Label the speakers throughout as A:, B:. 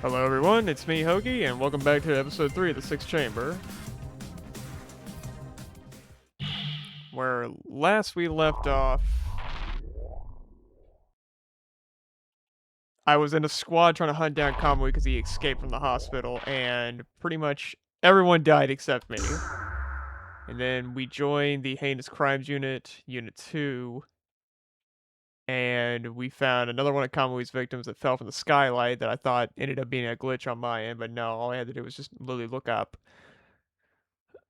A: Hello everyone, it's me, Hoagie, and welcome back to episode 3 of the Sixth Chamber. Where last we left off, I was in a squad trying to hunt down Kamui because he escaped from the hospital, and pretty much everyone died except me. And then we joined the Heinous Crimes Unit, Unit 2, and we found another one of Kamui's victims that fell from the skylight that I thought ended up being a glitch on my end, but no, all I had to do was just literally look up.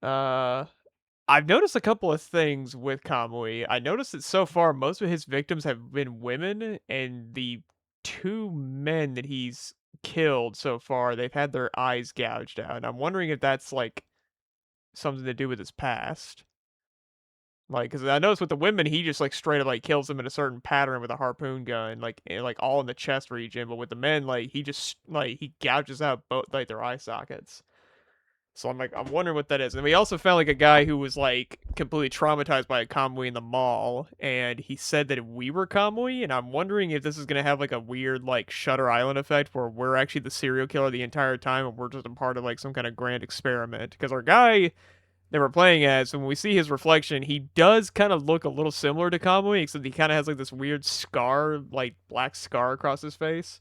A: Uh, I've noticed a couple of things with Kamui. I noticed that so far most of his victims have been women, and the two men that he's killed so far, they've had their eyes gouged out. And I'm wondering if that's like something to do with his past. Like, because I noticed with the women, he just like straight up like kills them in a certain pattern with a harpoon gun, like all in the chest region. But with the men, like he just like he gouges out both like their eye sockets. So I'm wondering what that is. And we also found like a guy who was like completely traumatized by a Kamui in the mall, and he said that we were Kamui, and I'm wondering if this is gonna have like a weird like Shutter Island effect where we're actually the serial killer the entire time, and we're just a part of like some kind of grand experiment. Because our guy that we're playing as, when we see his reflection, he does kind of look a little similar to Kamui, except he kind of has like this weird scar, like black scar across his face.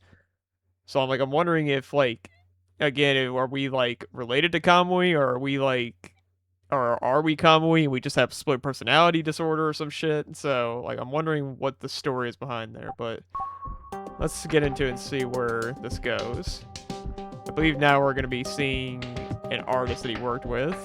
A: So I'm wondering if like again, are we like related to Kamui, or are we like, or are we Kamui and we just have split personality disorder or some shit? So like I'm wondering what the story is behind there, but let's get into it and see where this goes. I believe now we're gonna be seeing an artist that he worked with.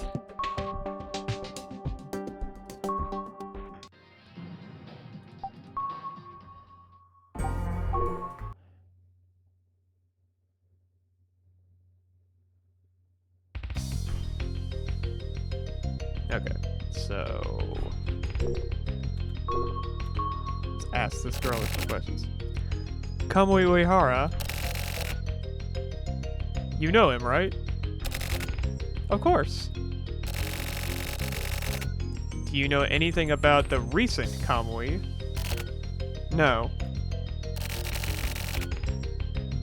A: Okay, so let's ask this girl some questions. Kamui Uehara. You know him, right? Of course. Do you know anything about the recent Kamui? No.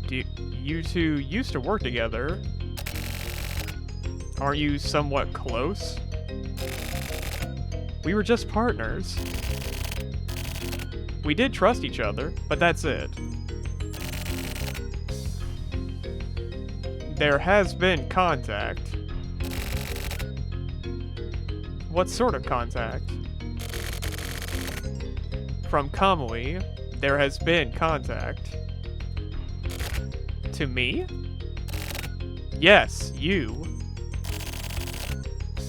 A: Do you two used to work together? Are you somewhat close? We were just partners. We did trust each other, but that's it. There has been contact. What sort of contact? From Kamui, there has been contact. To me? Yes, you.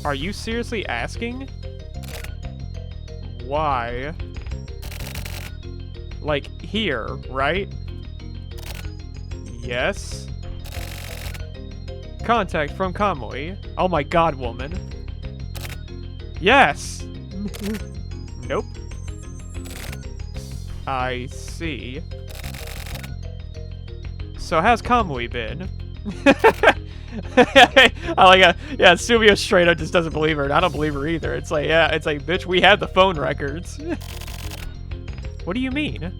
A: Are you seriously asking? Why? Like, here, right? Yes? Contact from Kamui. Oh my god, woman. Yes! Nope. I see. So how's Kamui been? I like yeah, Sumio straight up just doesn't believe her, and I don't believe her either. It's like, yeah, it's like, bitch, we have the phone records. What do you mean?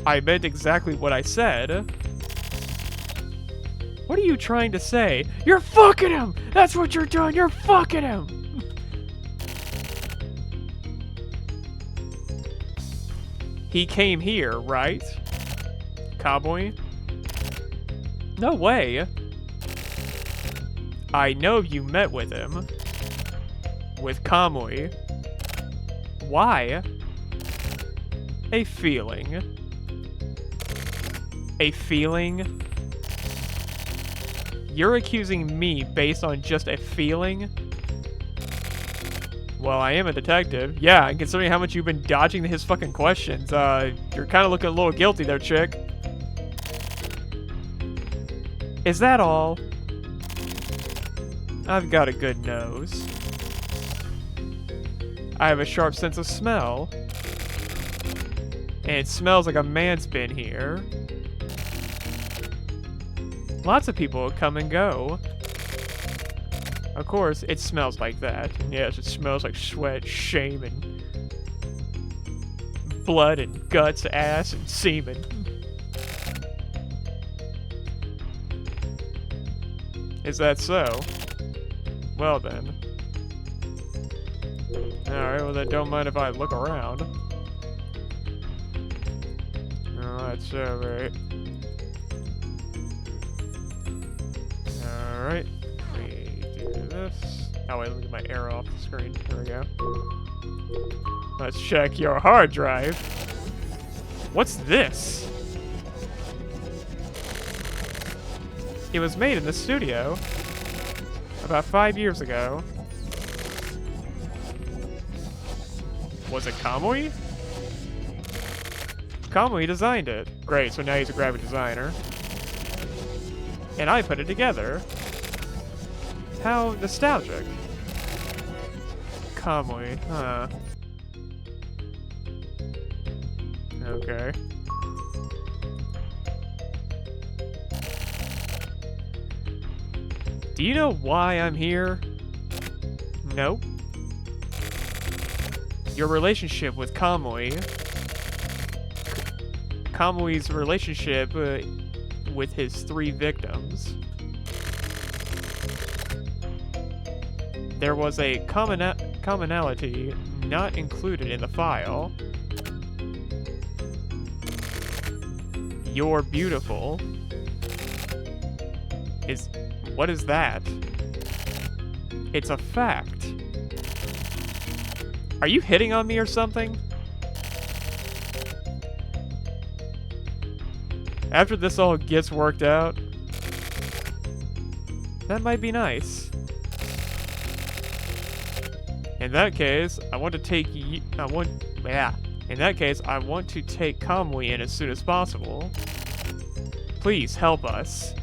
A: I meant exactly what I said. What are you trying to say? You're fucking him! That's what you're doing! You're fucking him! He came here, right? Cowboy? No way. I know you met with him. With Kamui. Why? A feeling. A feeling? You're accusing me based on just a feeling? Well, I am a detective. Yeah, and considering how much you've been dodging his fucking questions, you're kind of looking a little guilty there, chick. Is that all? I've got a good nose. I have a sharp sense of smell. And it smells like a man's been here. Lots of people come and go. Of course, it smells like that. And yes, it smells like sweat, shame, and blood and guts, ass and semen. Is that so? Well then. Alright, well then don't mind if I look around. Oh, that's alright. Alright. We do this. Oh wait, let me get my arrow off the screen. There we go. Let's check your hard drive. What's this? It was made in the studio about 5 years ago. Was it Kamui? Kamui designed it. Great, so now he's a graphic designer. And I put it together. How nostalgic. Kamui, huh. Okay. Do you know why I'm here? Nope. Your relationship with Kamui. Kamui's relationship with his 3 victims. There was a commonality not included in the file. You're beautiful. What is that? It's a fact. Are you hitting on me or something? After this all gets worked out, that might be nice. In that case, I want to take Kamui in as soon as possible. Please help us.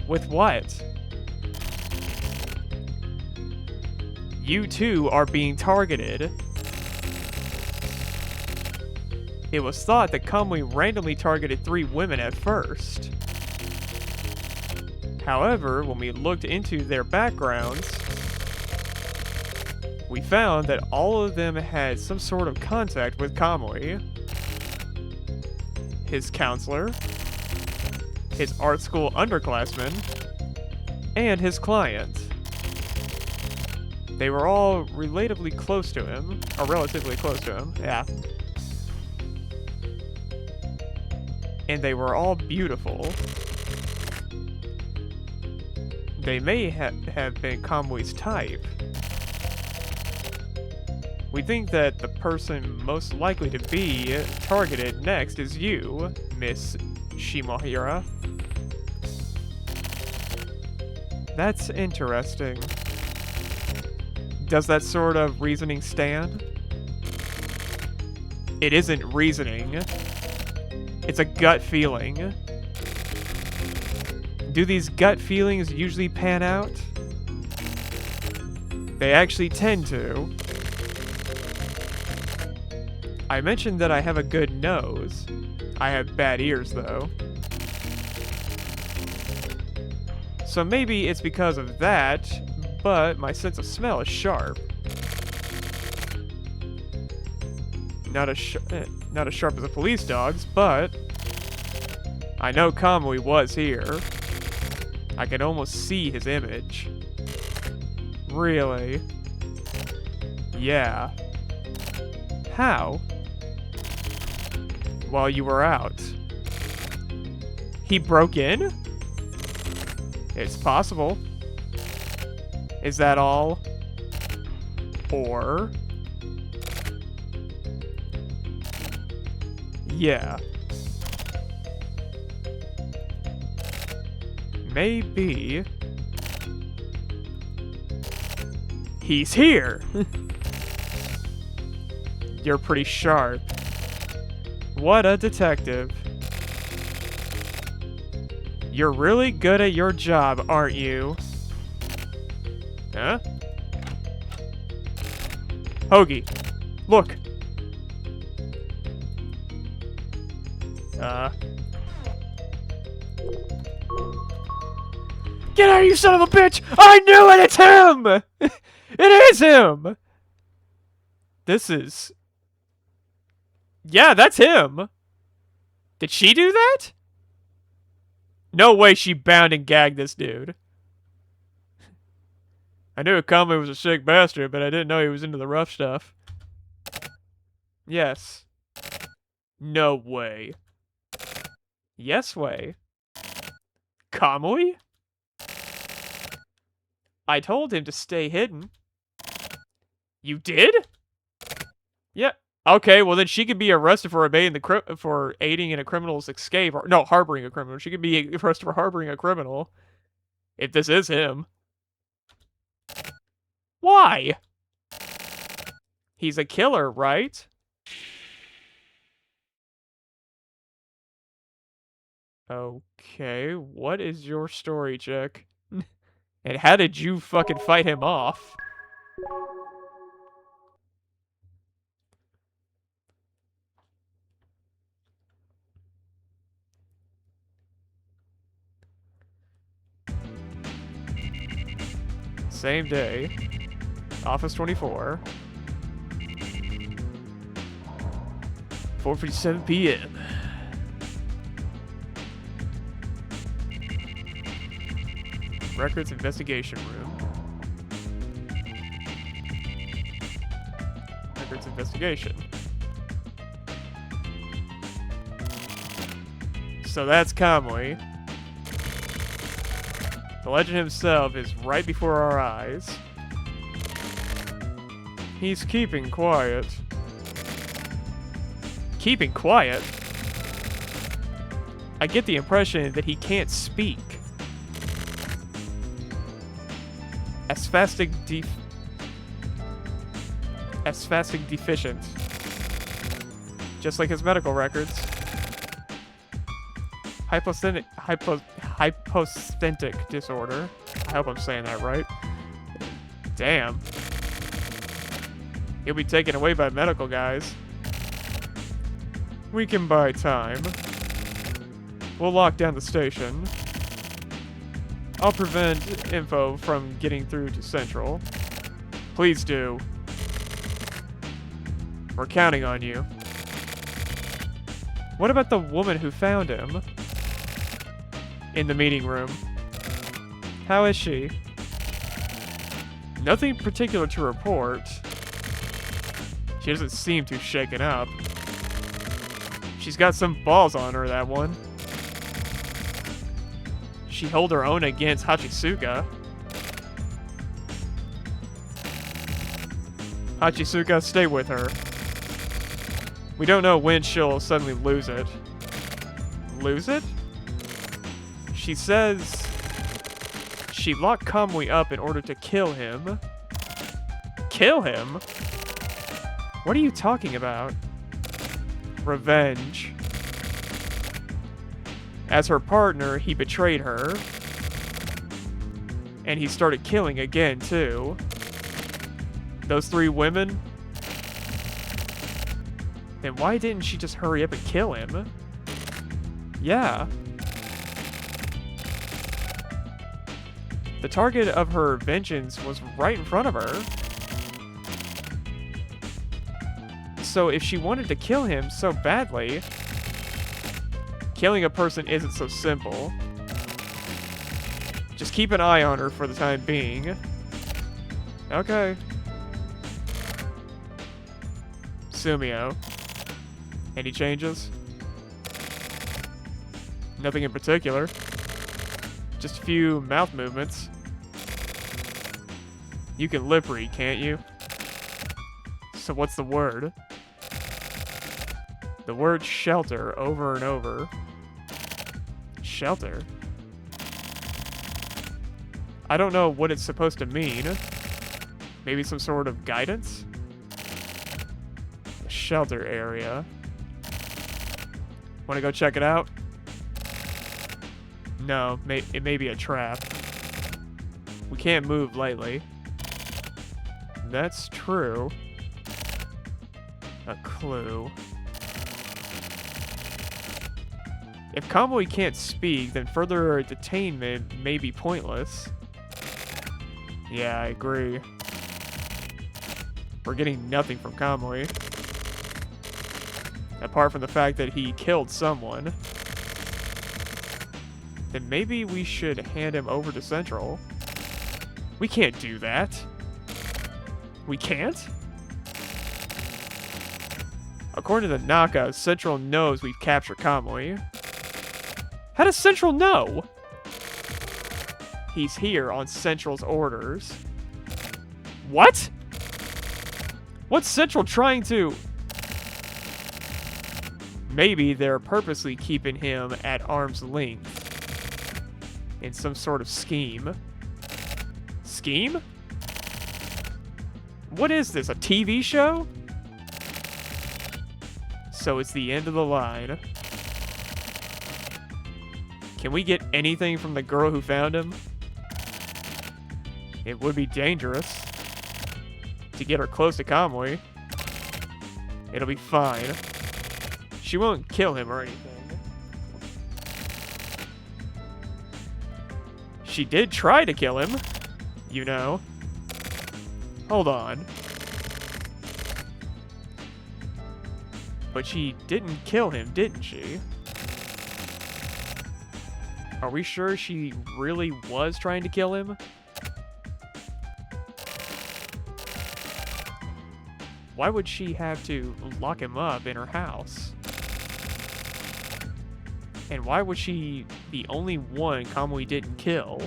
A: With what? You too are being targeted. It was thought that Kamui randomly targeted 3 women at first. However, when we looked into their backgrounds, we found that all of them had some sort of contact with Kamui, his counselor, his art school underclassmen, and his client. They were all relatively close to him, yeah. And they were all beautiful. They may have been Kamui's type. We think that the person most likely to be targeted next is you, Miss Shimohira. That's interesting. Does that sort of reasoning stand? It isn't reasoning. It's a gut feeling. Do these gut feelings usually pan out? They actually tend to. I mentioned that I have a good nose. I have bad ears, though. So maybe it's because of that, but my sense of smell is sharp. Not as sharp as a police dog's, but I know Kamui was here. I can almost see his image. Really? Yeah. How? While you were out. He broke in? It's possible. Is that all? Or... yeah. Maybe... he's here! You're pretty sharp. What a detective. You're really good at your job, aren't you? Huh? Hoagie, look! Get out, you son of a bitch! I knew it! It's him! It is him! This is... yeah, that's him! Did she do that? No way she bound and gagged this dude. I knew Kamui was a sick bastard, but I didn't know he was into the rough stuff. Yes. No way. Yes way. Kamui? I told him to stay hidden. You did? Yeah. Okay, well then she could be arrested for for aiding in a criminal's escape, or no, harboring a criminal. She could be arrested for harboring a criminal if this is him. Why? He's a killer, right? Okay, what is your story, Chick? And how did you fucking fight him off? Same day. Office 24. 4:57 p.m. Records investigation room. Records investigation. So that's Kamui. The legend himself is right before our eyes. He's keeping quiet. Keeping quiet? I get the impression that he can't speak. Asphatic deficient. Just like his medical records. Hyposthetic disorder. I hope I'm saying that right. Damn. He'll be taken away by medical guys. We can buy time. We'll lock down the station. I'll prevent info from getting through to Central. Please do. We're counting on you. What about the woman who found him? In the meeting room. How is she? Nothing particular to report. She doesn't seem too shaken up. She's got some balls on her, that one. She held her own against Hachisuka. Hachisuka, stay with her. We don't know when she'll suddenly lose it. Lose it? She says she locked Kamui up in order to kill him. Kill him? What are you talking about? Revenge. As her partner, he betrayed her. And he started killing again, too. Those 3 women? Then why didn't she just hurry up and kill him? Yeah. The target of her vengeance was right in front of her. So if she wanted to kill him so badly, killing a person isn't so simple. Just keep an eye on her for the time being. Okay. Sumio. Any changes? Nothing in particular. Just a few mouth movements. You can lip read, can't you? So what's the word? The word shelter over and over. Shelter? I don't know what it's supposed to mean. Maybe some sort of guidance? A shelter area. Want to go check it out? No, it may be a trap. We can't move lightly. That's true. A clue. If Kamui can't speak, then further detainment may be pointless. Yeah, I agree. We're getting nothing from Kamui. Apart from the fact that he killed someone. Then maybe we should hand him over to Central. We can't do that. We can't? According to the Naka, Central knows we've captured Kamui. How does Central know? He's here on Central's orders. What? What's Central trying to... Maybe they're purposely keeping him at arm's length. In some sort of scheme. Scheme? What is this, a TV show? So it's the end of the line. Can we get anything from the girl who found him? It would be dangerous to get her close to Kamui. It'll be fine. She won't kill him or anything. She did try to kill him, you know. Hold on. But she didn't kill him, didn't she? Are we sure she really was trying to kill him? Why would she have to lock him up in her house? And why was she the only one Kamui didn't kill?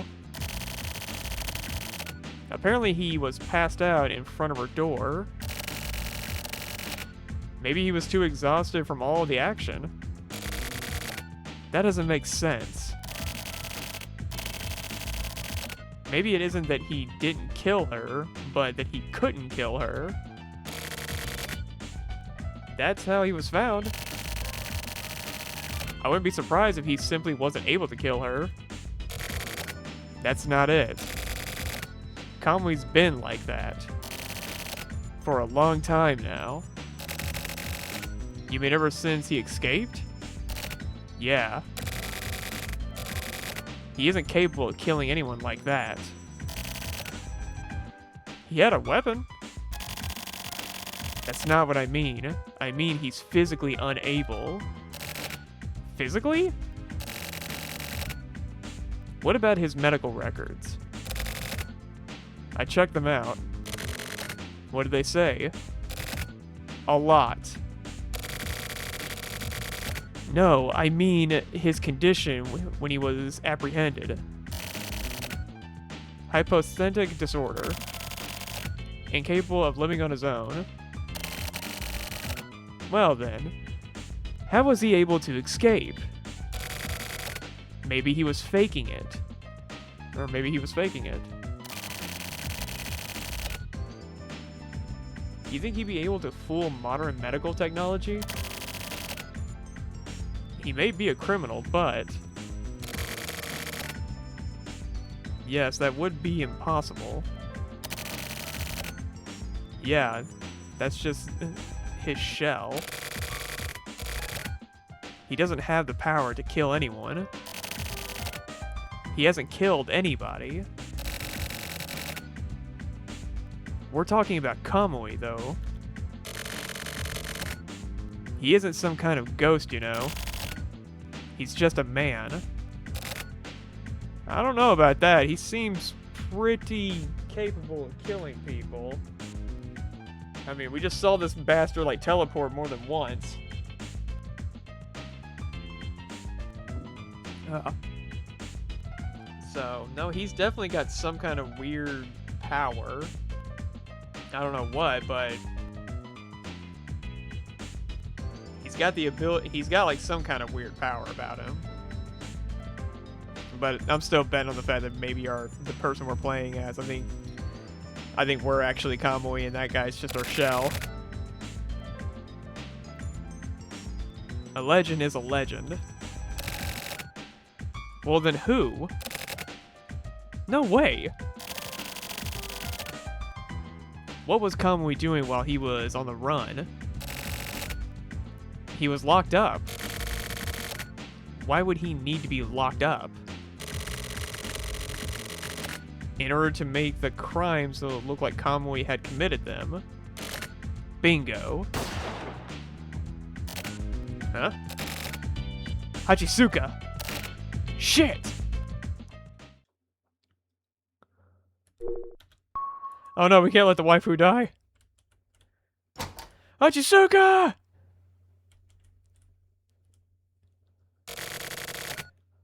A: Apparently he was passed out in front of her door. Maybe he was too exhausted from all the action. That doesn't make sense. Maybe it isn't that he didn't kill her, but that he couldn't kill her. That's how he was found. I wouldn't be surprised if he simply wasn't able to kill her. That's not it. Kamui's been like that. For a long time now. You mean ever since he escaped? Yeah. He isn't capable of killing anyone like that. He had a weapon. That's not what I mean. I mean he's physically unable. Physically? What about his medical records? I checked them out. What did they say? A lot. No, I mean his condition when he was apprehended. Hyposthetic disorder. Incapable of living on his own. Well then, how was he able to escape? Maybe he was faking it. Or maybe he was faking it. You think he'd be able to fool modern medical technology? He may be a criminal, but... yes, that would be impossible. Yeah, that's just his shell. He doesn't have the power to kill anyone. He hasn't killed anybody. We're talking about Kamui, though. He isn't some kind of ghost, you know. He's just a man. I don't know about that. He seems pretty capable of killing people. I mean, we just saw this bastard, like, teleport more than once. So, no, he's definitely got some kind of weird power. I don't know what, but... he's got the ability... he's got, like, some kind of weird power about him. But I'm still bent on the fact that maybe the person we're playing as, I think we're actually Kamui and that guy's just our shell. A legend is a legend. Well then who? No way! What was Kamui doing while he was on the run? He was locked up. Why would he need to be locked up? In order to make the crimes look like Kamui had committed them. Bingo. Huh? Hachisuka! Shit! Oh no, we can't let the waifu die. Hachisuka!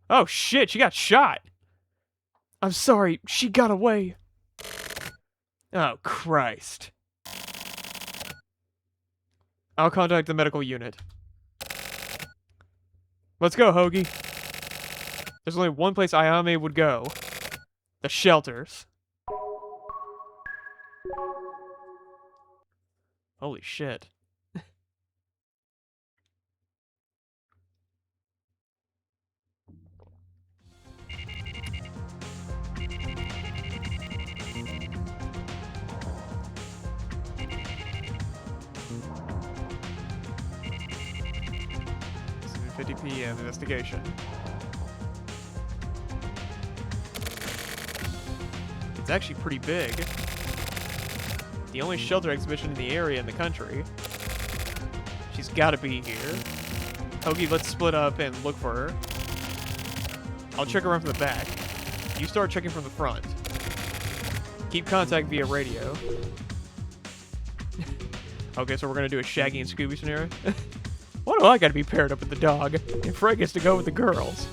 A: Oh shit, she got shot. I'm sorry, she got away. Oh, Christ. I'll contact the medical unit. Let's go, Hoagie. There's only one place Ayame would go. The shelters. Holy shit. It's 50 p.m. investigation. It's actually pretty big. The only shelter exhibition in the area in the country. She's gotta be here. Hoagie, let's split up and look for her. I'll check around from the back. You start checking from the front. Keep contact via radio. Okay, so we're gonna do a Shaggy and Scooby scenario. Why do I gotta be paired up with the dog? And Fred gets to go with the girls.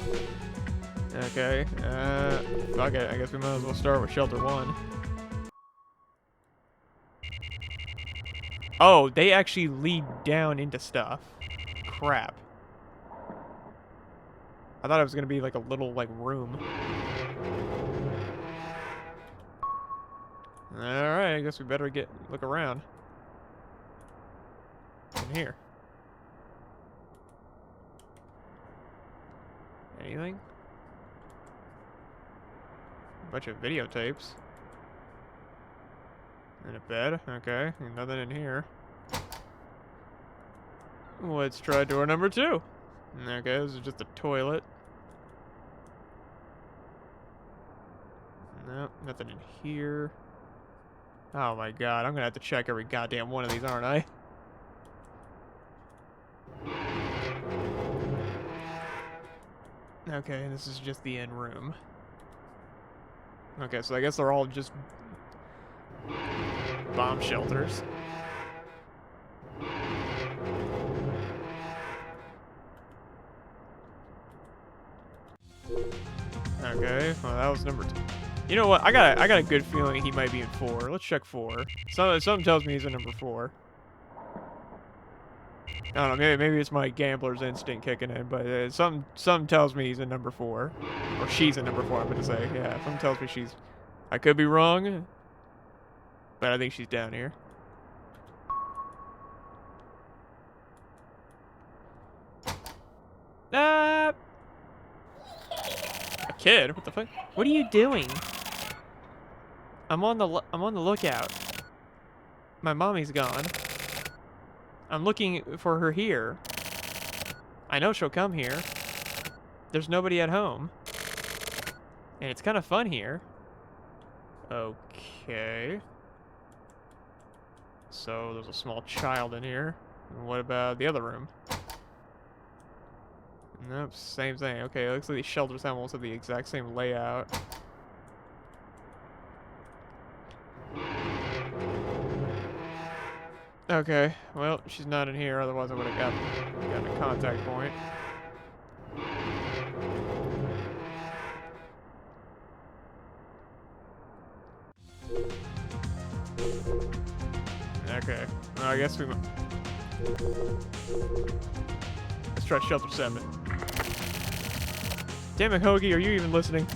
A: Okay, fuck it. I guess we might as well start with Shelter 1. Oh, they actually lead down into stuff. Crap. I thought it was gonna be like a little, like, room. Alright, I guess we better look around. In here. Anything? A bunch of videotapes. And a bed, okay. Nothing in here. Let's try door number 2. Okay, this is just a toilet. Nope, nothing in here. Oh my god, I'm gonna have to check every goddamn one of these, aren't I? Okay, this is just the end room. Okay, so I guess they're all just bomb shelters. Okay, well that was number 2. You know what? I got a good feeling he might be in 4. Let's check 4. Something tells me he's in number 4. I don't know. Maybe it's my gambler's instinct kicking in, but something tells me he's in number 4, or she's in number 4. I'm gonna say, yeah. Something tells me she's. I could be wrong, but I think she's down here. A kid? What the fuck? What are you doing? I'm on the lookout. My mommy's gone. I'm looking for her here. I know she'll come here. There's nobody at home. And it's kind of fun here. Okay. So there's a small child in here. And what about the other room? Nope, same thing. Okay, it looks like these shelters almost have the exact same layout. Okay, well, she's not in here, otherwise I would have gotten a contact point. Okay, well, I guess let's try shelter 7. Damn it, Hoagie, are you even listening?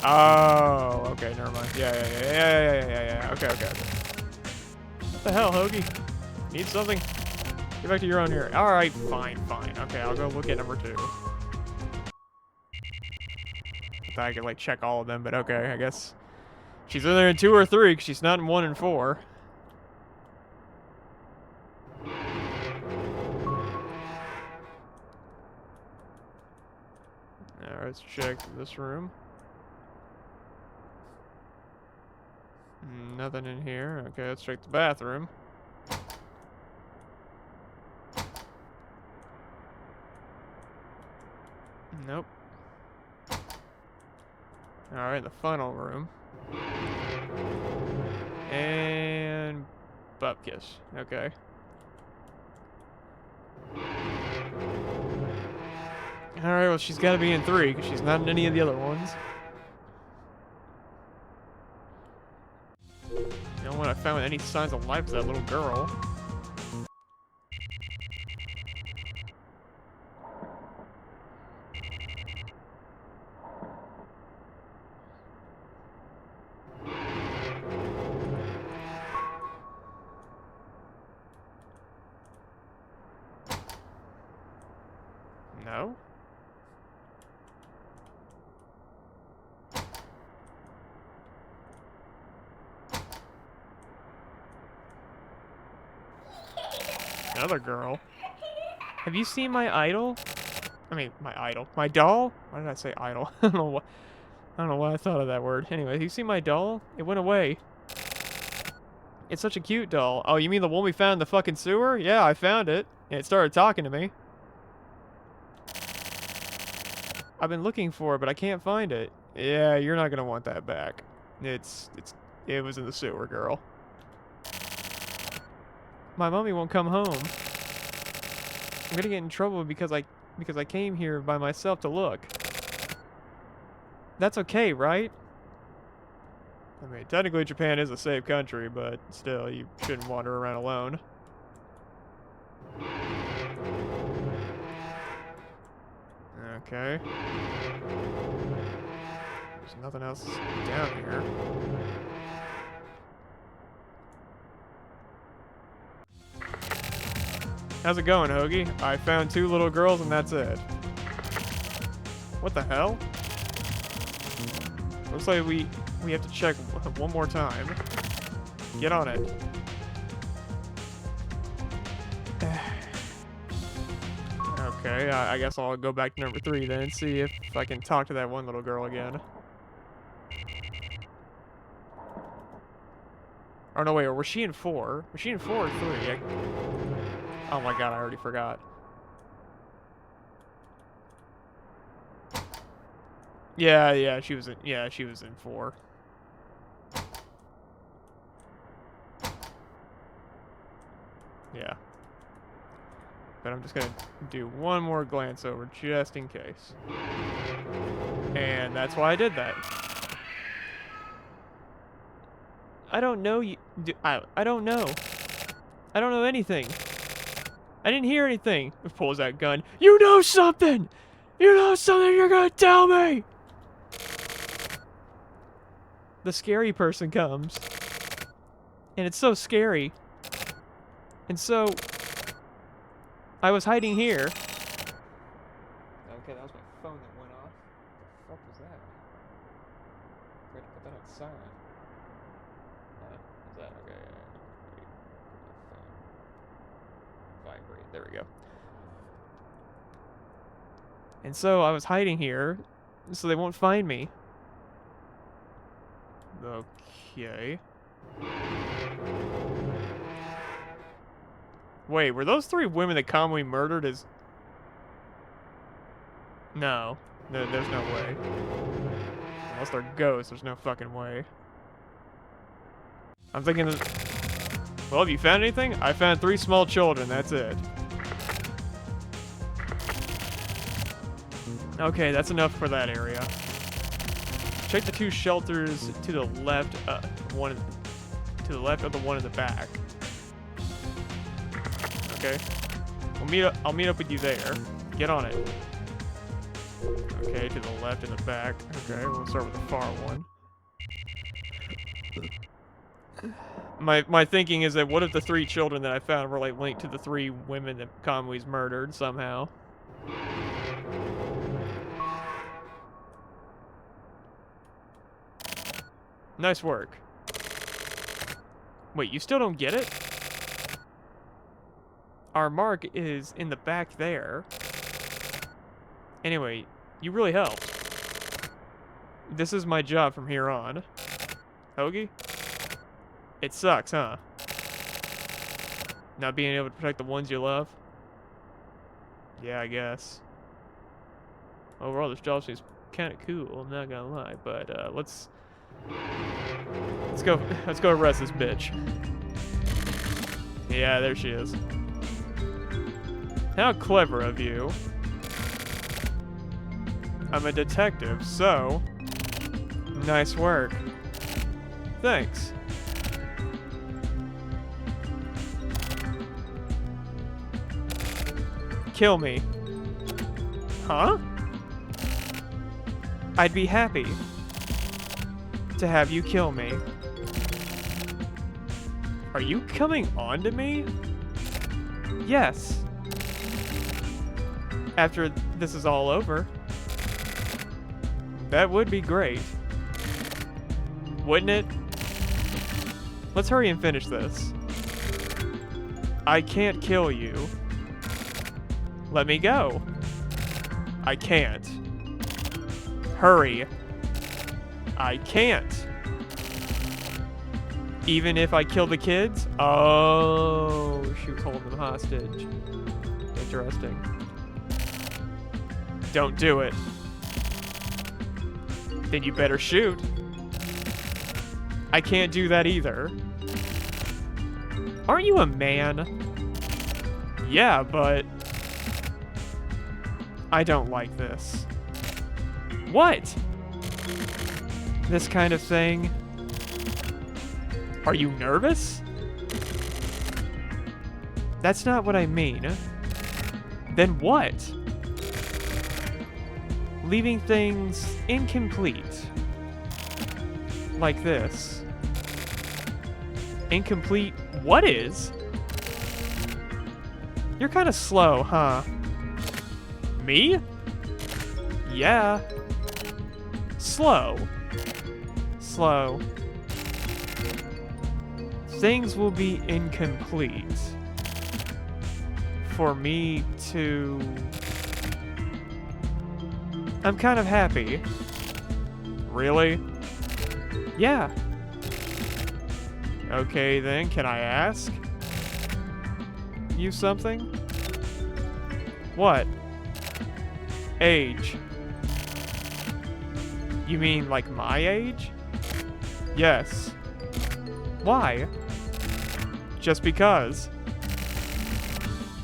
A: Oh, okay, never mind. Yeah. Okay. What the hell, Hoagie? Need something? Get back to your own here. Alright, fine. Okay, I'll go look at number 2. I thought I could, like, check all of them, but okay, I guess she's either in 2 or 3, because she's not in 1 and 4. Alright, let's check this room. Nothing in here. Okay, let's check the bathroom. Nope. Alright, the final room. And Bupkis. Okay. Alright, well, she's got to be in 3, because she's not in any of the other ones. The only one I found with any signs of life is that little girl. No? Another girl. Have you seen my idol? I mean, my idol. My doll? Why did I say idol? I don't know why I thought of that word. Anyway, you see my doll? It went away. It's such a cute doll. Oh, you mean the one we found in the fucking sewer? Yeah, I found it. And it started talking to me. I've been looking for it, but I can't find it. Yeah, you're not gonna want that back. It was in the sewer, girl. My mommy won't come home. I'm gonna get in trouble because I came here by myself to look. That's okay, right? I mean, technically Japan is a safe country, but still, you shouldn't wander around alone. Okay. There's nothing else down here. How's it going, Hoagie? I found 2 little girls and that's it. What the hell? Looks like we have to check one more time. Get on it. Okay, I guess I'll go back to number 3 then, see if I can talk to that one little girl again. Oh, no, wait, was she in 4? Was she in 4 or 3? Oh my god, I already forgot. Yeah, she was in 4. Yeah. But I'm just gonna do one more glance over just in case. And that's why I did that. I don't know you. I don't know. I don't know anything. I didn't hear anything. He pulls that gun. You know something! You know something you're gonna tell me! The scary person comes. And it's so scary. And so I was hiding here. Okay, that was my phone that went off. What the fuck was that? I forgot to put that on silent. Is that okay? Vibrate. There we go. And so I was hiding here, so they won't find me. Okay. Wait, were those 3 women that Kamui murdered as... No. No, there's no way. Unless they're ghosts, there's no fucking way. I'm thinking that... Well, have you found anything? I found 3 small children, that's it. Okay, that's enough for that area. Check the 2 shelters to the left, one to the left of the one in the back. Okay. I'll meet up with you there. Get on it. Okay, to the left and the back. Okay, we'll start with the far one. My thinking is that what if the 3 children that I found were like linked to the 3 women that Kamui's murdered somehow? Nice work. Wait, you still don't get it? Our mark is in the back there. Anyway, you really helped. This is my job from here on. Hoagie? It sucks, huh? Not being able to protect the ones you love? Yeah, I guess. Overall, this job seems kind of cool, I'm not gonna lie, but let's Let's go arrest this bitch. Yeah, there she is. How clever of you. I'm a detective, so... Nice work. Thanks. Kill me. Huh? I'd be happy to have you kill me. Are you coming on to me? Yes. After this is all over. That would be great. Wouldn't it? Let's hurry and finish this. I can't kill you. Let me go. I can't. Hurry. I can't. Even if I kill the kids? Oh, she was holding them hostage. Interesting. Don't do it. Then you better shoot. I can't do that either. Aren't you a man? Yeah, but... I don't like this. What? This kind of thing? Are you nervous? That's not what I mean. Then what? Leaving things incomplete. Like this. Incomplete what is? You're kind of slow, huh? Me? Yeah. Slow. Slow. Things will be incomplete for me to... I'm kind of happy. Really? Yeah. Okay then, can I ask you something? What? Age. You mean like my age? Yes. Why? Just because.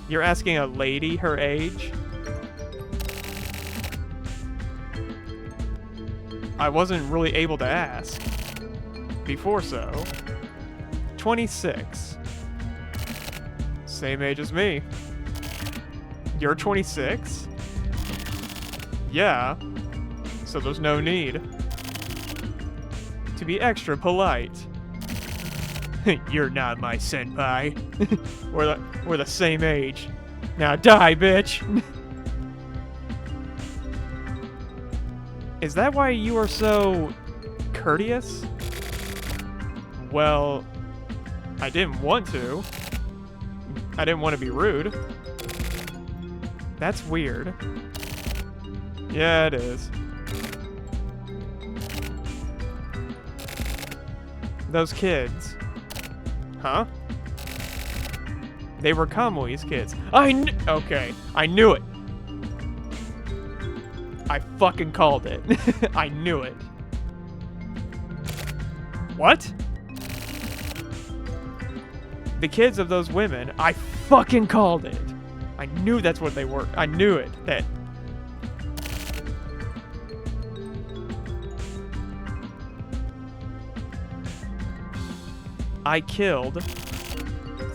A: You're asking a lady her age? I wasn't really able to ask. Before so. 26. Same age as me. You're 26? Yeah. So there's no need to be extra polite. You're not my senpai. We're the same age. Now die, bitch. Is that why you are so courteous? Well, I didn't want to. I didn't want to be rude. That's weird. Yeah, it is. Those kids. Huh? They were Kamui's kids. Okay, I knew it. I fucking called it. I knew it. What? The kids of those women, I fucking called it. I knew that's what they were. I knew it. That... I killed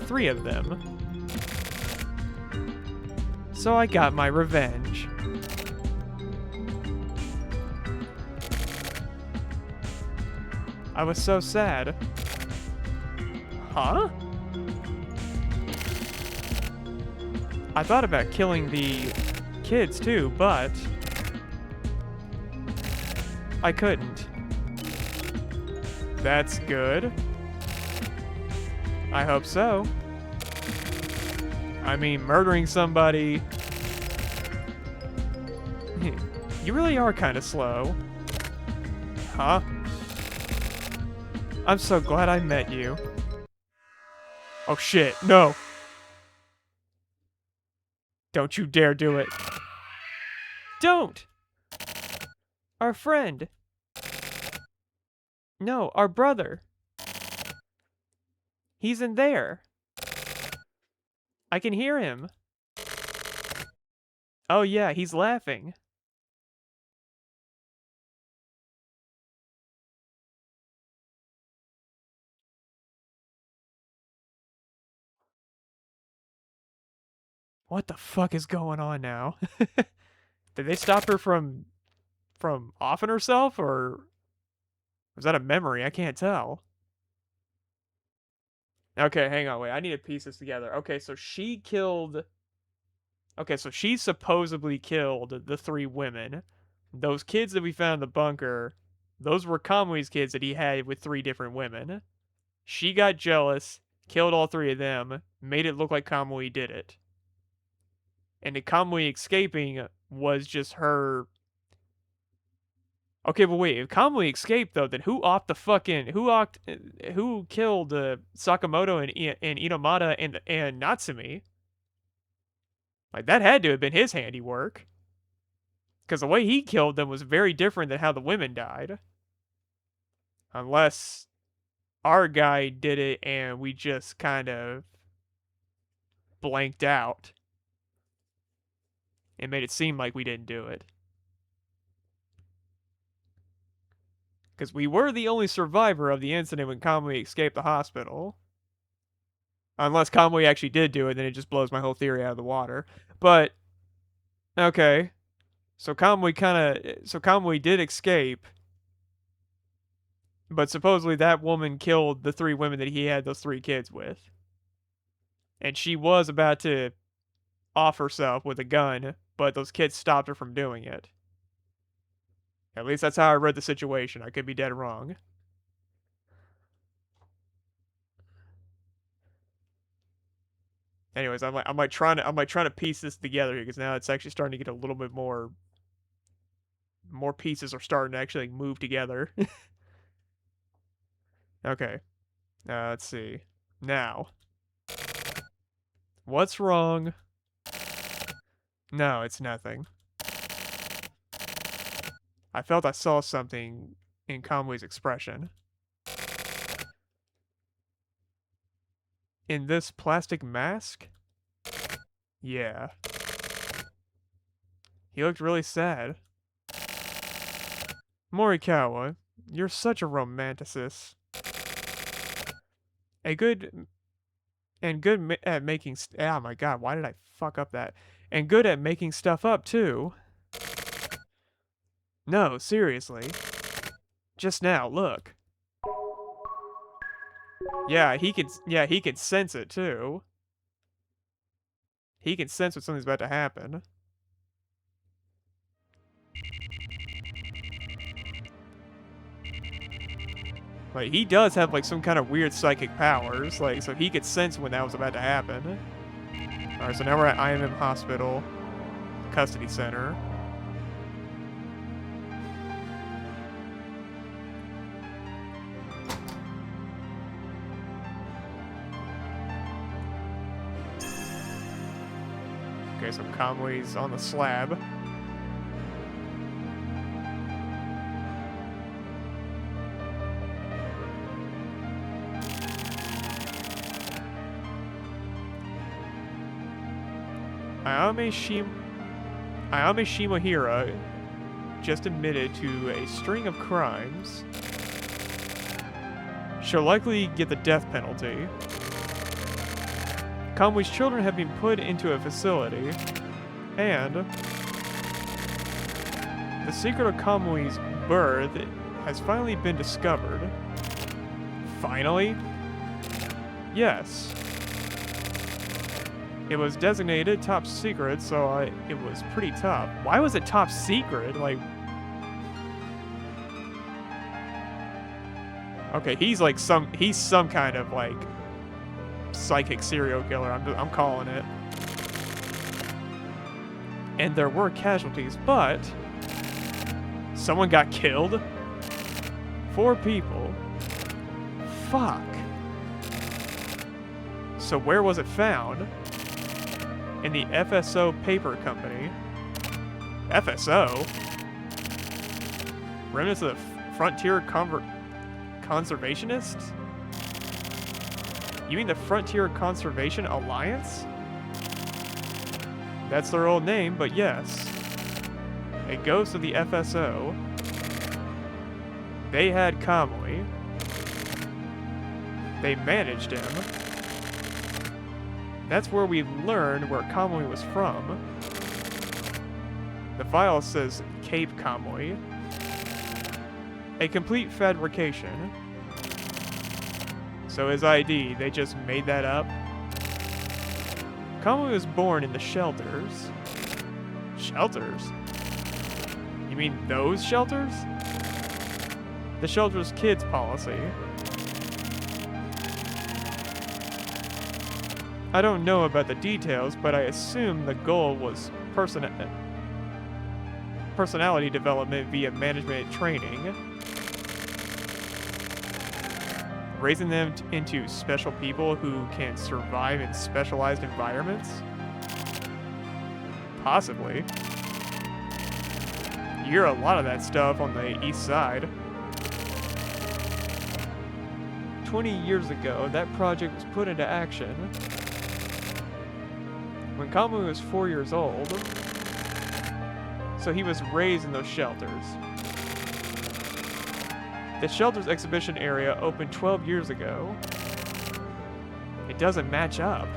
A: 3 of them. So I got my revenge. I was so sad. Huh? I thought about killing the kids too, but I couldn't. That's good. I hope so. I mean, murdering somebody... You really are kind of slow. Huh? I'm so glad I met you. Oh shit, no! Don't you dare do it. Don't! Our friend. No, our brother. He's in there. I can hear him. Oh yeah, he's laughing. What the fuck is going on now? Did they stop her from offing herself, or was that a memory? I can't tell. Okay, hang on, wait. I need to piece this together. Okay, so she killed. Okay, so she supposedly killed the three women. Those kids that we found in the bunker, those were Kamui's kids that he had with three different women. She got jealous, killed all three of them, made it look like Kamui did it. And the Kamui escaping was just her. Okay, but wait, if Kamui escaped though, then who killed Sakamoto and Inomata and Natsumi? Like that had to have been his handiwork, because the way he killed them was very different than how the women died. Unless our guy did it and we just kind of blanked out and made it seem like we didn't do it. Because we were the only survivor of the incident when Kamui escaped the hospital. Unless Kamui actually did do it, then it just blows my whole theory out of the water. But, okay. So Kamui did escape. But supposedly that woman killed the three women that he had those three kids with. And she was about to off herself with a gun, but those kids stopped her from doing it. At least that's how I read the situation. I could be dead wrong. Anyways, I'm like trying to piece this together here because now it's actually starting to get a little bit more pieces are starting to actually move together. Okay. Let's see. Now, what's wrong? No, it's nothing. I felt I saw something in Kamui's expression. In this plastic mask? Yeah. He looked really sad. Morikawa, you're such a romanticist. Good at making. Oh my god, why did I fuck up that? And good at making stuff up too. No, seriously. Just now, look. Yeah, he can sense it too. He can sense when something's about to happen. Like, he does have, like, some kind of weird psychic powers, like, so he could sense when that was about to happen. Alright, so now we're at IMM Hospital, Custody Center. Okay, so Kamui's on the slab. Ayame Shimohira just admitted to a string of crimes. She'll likely get the death penalty. Kamui's children have been put into a facility, and the secret of Kamui's birth has finally been discovered. Finally? Yes. It was designated top secret, so it was pretty tough. Why was it top secret? Like, okay, he's some kind of like psychic serial killer. I'm calling it. And there were casualties, but someone got killed. 4 people. Fuck. So where was it found? In the FSO Paper Company. FSO? Remnants of the Frontier Conservationists? You mean the Frontier Conservation Alliance? That's their old name, but yes. A ghost of the FSO. They had Kamui. They managed him. That's where we learned where Kamui was from. The file says Cape Kamui. A complete fabrication. So his ID, they just made that up? Kamui was born in the shelters. Shelters? You mean those shelters? The shelters kids policy. I don't know about the details, but I assume the goal was personality development via management training. Raising them into special people who can survive in specialized environments? Possibly. You hear a lot of that stuff on the east side. 20 years ago, that project was put into action. When Kamui was 4 years old, so he was raised in those shelters. The shelters exhibition area opened 12 years ago. It doesn't match up.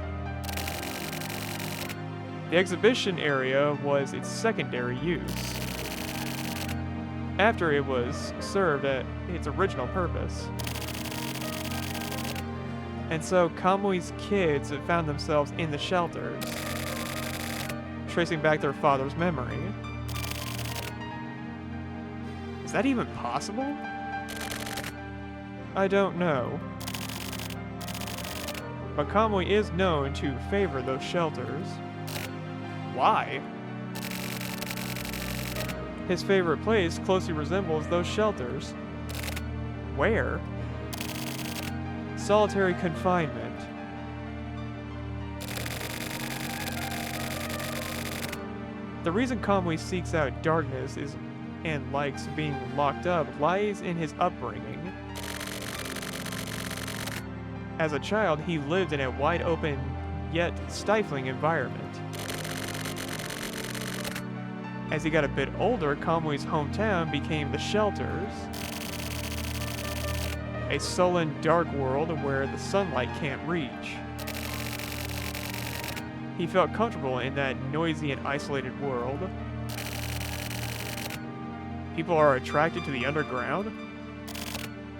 A: The exhibition area was its secondary use, after it was served at its original purpose. And so Kamui's kids have found themselves in the shelters, tracing back their father's memory. Is that even possible? I don't know. But Kamui is known to favor those shelters. Why? His favorite place closely resembles those shelters. Where? Solitary confinement. The reason Kamui seeks out darkness and likes being locked up lies in his upbringing. As a child, he lived in a wide-open, yet stifling environment. As he got a bit older, Kamui's hometown became the shelters, a sullen, dark world where the sunlight can't reach. He felt comfortable in that noisy and isolated world. People are attracted to the underground?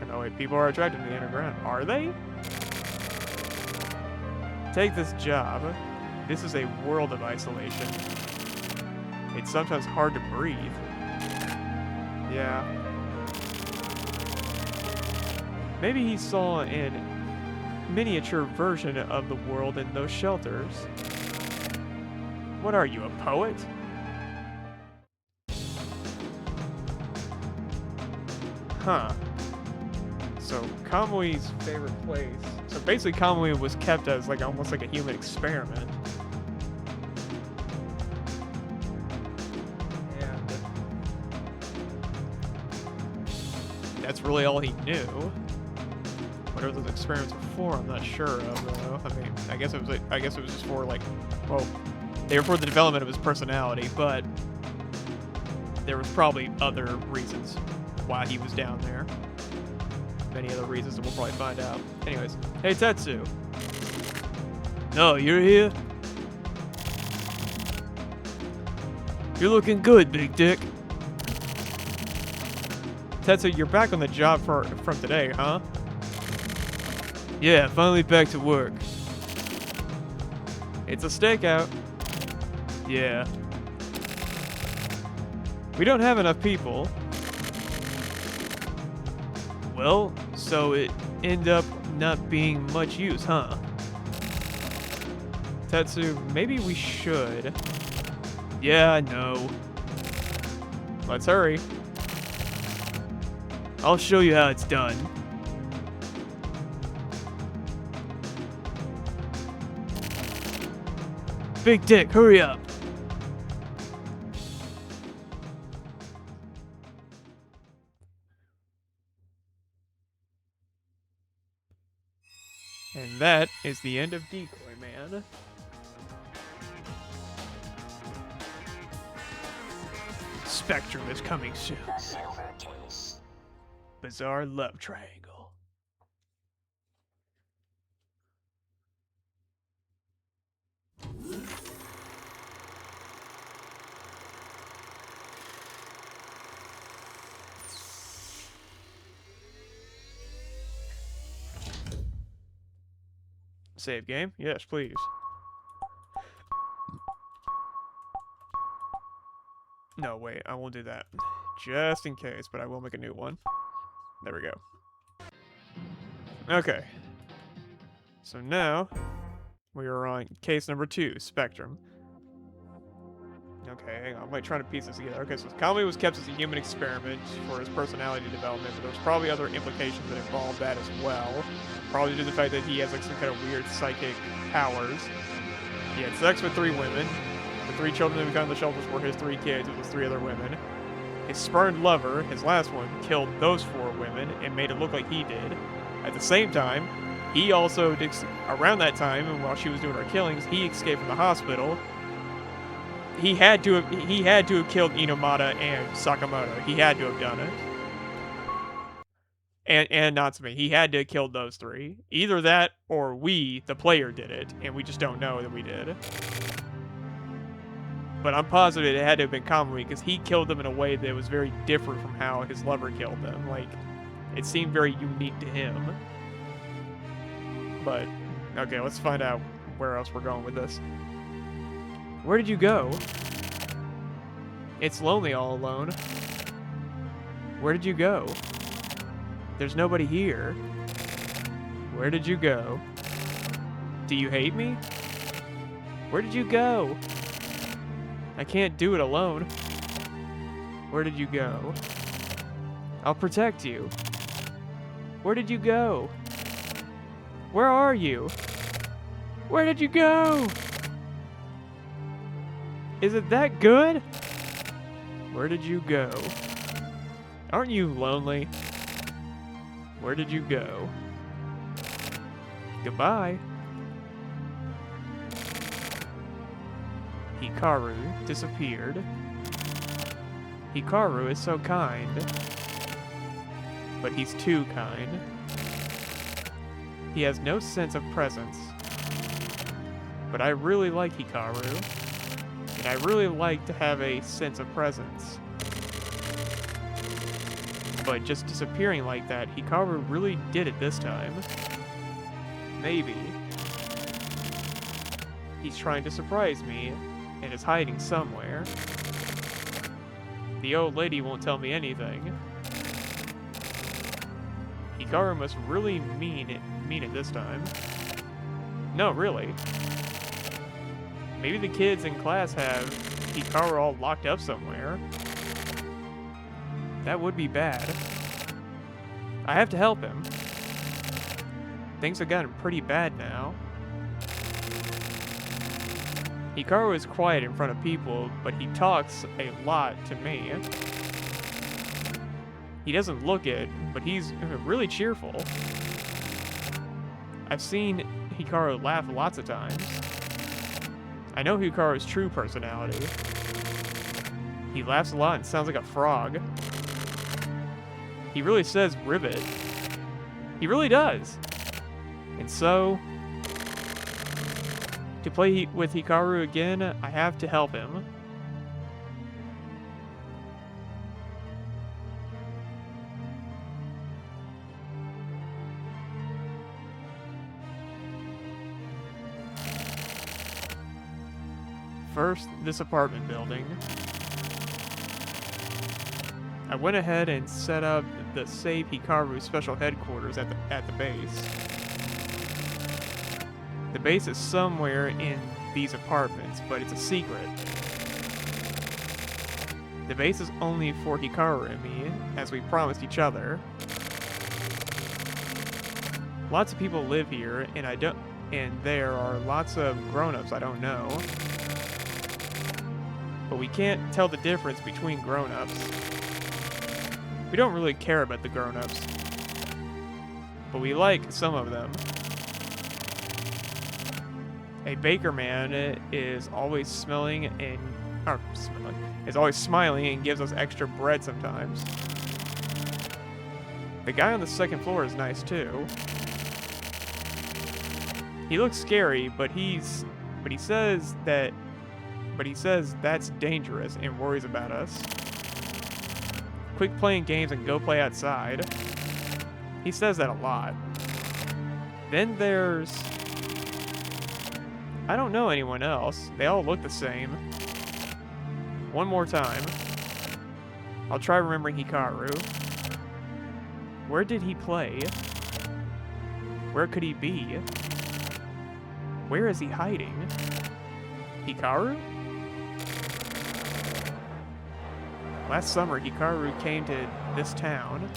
A: No, wait, people are attracted to the underground. Are they? Take this job. This is a world of isolation. It's sometimes hard to breathe. Yeah. Maybe he saw a miniature version of the world in those shelters. What are you, a poet? Huh. So, Kamui's favorite place. So basically Kamui was kept as like almost like a human experiment. And that's really all he knew. Whatever those experiments were for, I'm not sure of though. I mean, I guess it was just for like, well, they were for the development of his personality, but there was probably other reasons why he was down there. Many other reasons that we'll probably find out. Anyways, hey Tetsu. No, you're here? You're looking good, big dick. Tetsu, you're back on the job from today, huh? Yeah, finally back to work. It's a stakeout. Yeah. We don't have enough people. Well, so it ended up not being much use, huh? Tetsu, maybe we should. Yeah, I know. Let's hurry. I'll show you how it's done. Big dick, hurry up. And that is the end of Decoy Man. Spectrum is coming soon. Bizarre love triangle. Save game? Yes, please. No, wait, I won't do that. Just in case, but I will make a new one. There we go. Okay. So now, we are on case number 2, Spectrum. Okay, hang on, I'm like trying to piece this together. Okay, so Kamui was kept as a human experiment for his personality development, but there's probably other implications that involve that as well. Probably due to the fact that he has like some kind of weird psychic powers. He had sex with 3 women. The 3 children that we found in the shelters were his 3 kids with his 3 other women. His spurned lover, his last one, killed those 4 women and made it look like he did. At the same time, he also, around that time, and while she was doing her killings, he escaped from the hospital. He had to have killed Inomata and Sakamoto. He had to have done it. And Natsume. He had to have killed those 3. Either that or we, the player, did it, and we just don't know that we did. But I'm positive it had to have been Kamui because he killed them in a way that was very different from how his lover killed them. Like, it seemed very unique to him. But, okay, let's find out where else we're going with this. Where did you go? It's lonely all alone. Where did you go? There's nobody here. Where did you go? Do you hate me? Where did you go? I can't do it alone. Where did you go? I'll protect you. Where did you go? Where are you? Where did you go? Is it that good? Where did you go? Aren't you lonely? Where did you go? Goodbye. Hikaru disappeared. Hikaru is so kind. But he's too kind. He has no sense of presence. But I really like Hikaru. And I really like to have a sense of presence. But just disappearing like that, Hikaru really did it this time. Maybe. He's trying to surprise me, and is hiding somewhere. The old lady won't tell me anything. Hikaru must really mean it this time. No, really. Maybe the kids in class have Hikaru all locked up somewhere. That would be bad. I have to help him. Things have gotten pretty bad now. Hikaru is quiet in front of people, but he talks a lot to me. He doesn't look it, but he's really cheerful. I've seen Hikaru laugh lots of times. I know Hikaru's true personality. He laughs a lot and sounds like a frog. He really says ribbit. He really does. And so, to play with Hikaru again, I have to help him. First, this apartment building. I went ahead and set up the Save Hikaru special headquarters at the base. The base is somewhere in these apartments, but it's a secret. The base is only for Hikaru and me, as we promised each other. Lots of people live here, and there are lots of grown-ups I don't know. But we can't tell the difference between grown-ups. We don't really care about the grown-ups. But we like some of them. A baker man is always smelling and or smelling, is always smiling and gives us extra bread sometimes. The guy on the second floor is nice too. He looks scary, but he says that's dangerous and worries about us. Quit playing games and go play outside. He says that a lot. Then there's... I don't know anyone else. They all look the same. One more time. I'll try remembering Hikaru. Where did he play? Where could he be? Where is he hiding? Hikaru? Last summer, Hikaru came to this town.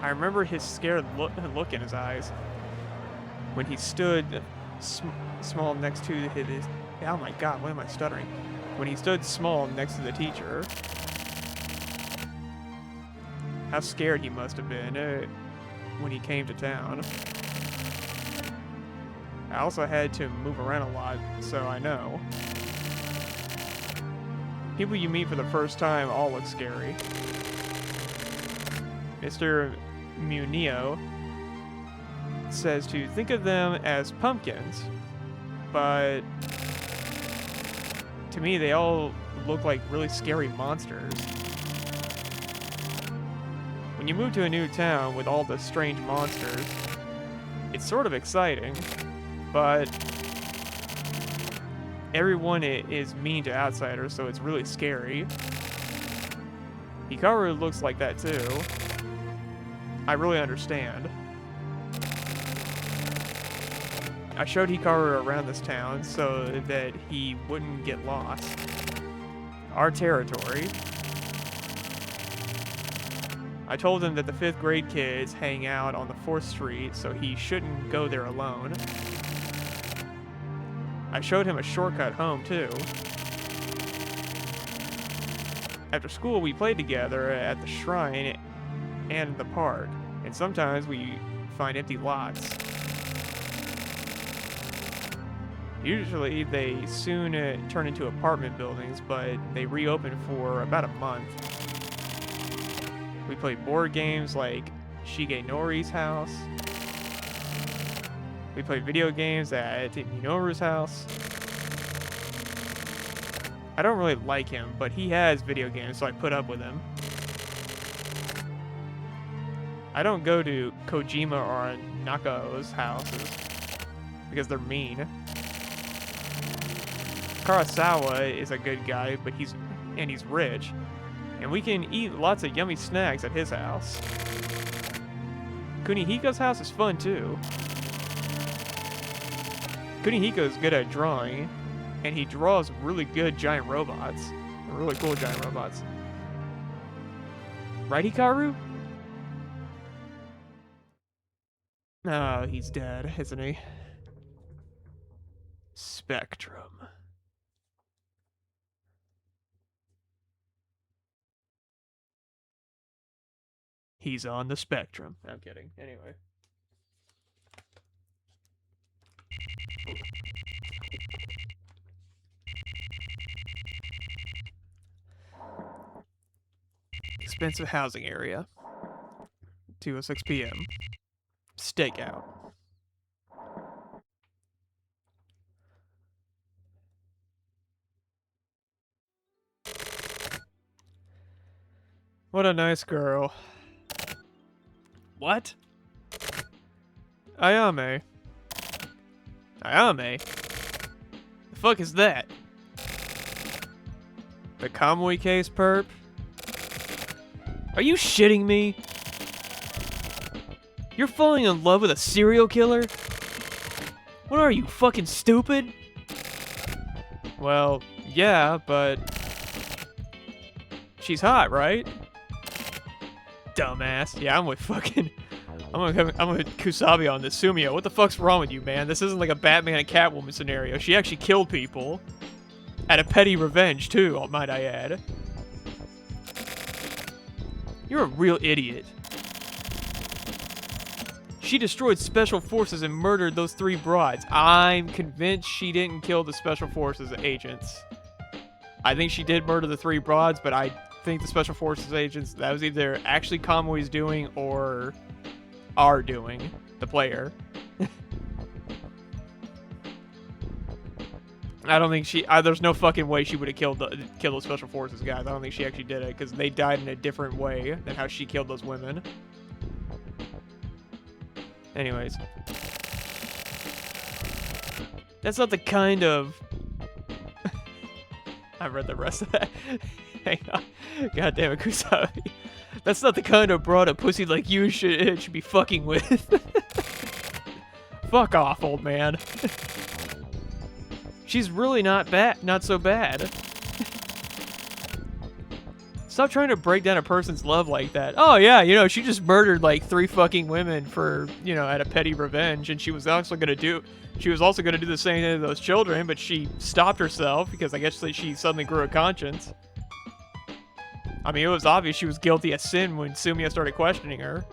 A: I remember his scared look in his eyes when he stood small next to his... Oh my god, why am I stuttering? When he stood small next to the teacher. How scared he must have been when he came to town. I also had to move around a lot, so I know. People you meet for the first time all look scary. Mr. Munio says to think of them as pumpkins, but to me they all look like really scary monsters. When you move to a new town with all the strange monsters, it's sort of exciting, but everyone is mean to outsiders, so it's really scary. Hikaru looks like that too. I really understand. I showed Hikaru around this town so that he wouldn't get lost. Our territory. I told him that the 5th grade kids hang out on the 4th Street, so he shouldn't go there alone. I showed him a shortcut home, too. After school, we played together at the shrine and the park, and sometimes we find empty lots. Usually, they soon turn into apartment buildings, but they reopen for about a month. We play board games like Shigenori's house. We play video games at Minoru's house. I don't really like him, but he has video games, so I put up with him. I don't go to Kojima or Nakao's houses because they're mean. Karasawa is a good guy, but he's rich. And we can eat lots of yummy snacks at his house. Kunihiko's house is fun too. Kunihiko's good at drawing, and he draws really good giant robots. Really cool giant robots. Right, Hikaru? Oh, he's dead, isn't he? Spectrum. He's on the spectrum. I'm kidding. Anyway. Expensive housing area. 2:06 p.m. Stakeout. What a nice girl. What? Ayame. Ayame? The fuck is that? The Kamui case, perp? Are you shitting me? You're falling in love with a serial killer? What are you, fucking stupid? Well, yeah, but... she's hot, right? Dumbass. Yeah, I'm with fucking... I'm with Kusabi on this. Sumio, what the fuck's wrong with you, man? This isn't like a Batman and Catwoman scenario. She actually killed people. Out of petty revenge, too, might I add. You're a real idiot. She destroyed special forces and murdered those 3 broads. I'm convinced she didn't kill the special forces agents. I think she did murder the 3 broads, but I think the special forces agents, that was either actually Kamui's doing or are doing, the player. I don't think she. There's no fucking way she would have killed those special forces guys. I don't think she actually did it because they died in a different way than how she killed those women. Anyways, that's not the kind of. I read the rest of that. Hang on. God damn it, Kusabi. That's not the kind of broad a pussy like you should be fucking with. Fuck off, old man. She's really not so bad. Stop trying to break down a person's love like that. Oh yeah, you know, she just murdered like 3 fucking women for, you know, out of petty revenge, and she was also gonna do the same thing to those children, but she stopped herself because I guess she suddenly grew a conscience. I mean, it was obvious she was guilty of sin when Sumiya started questioning her.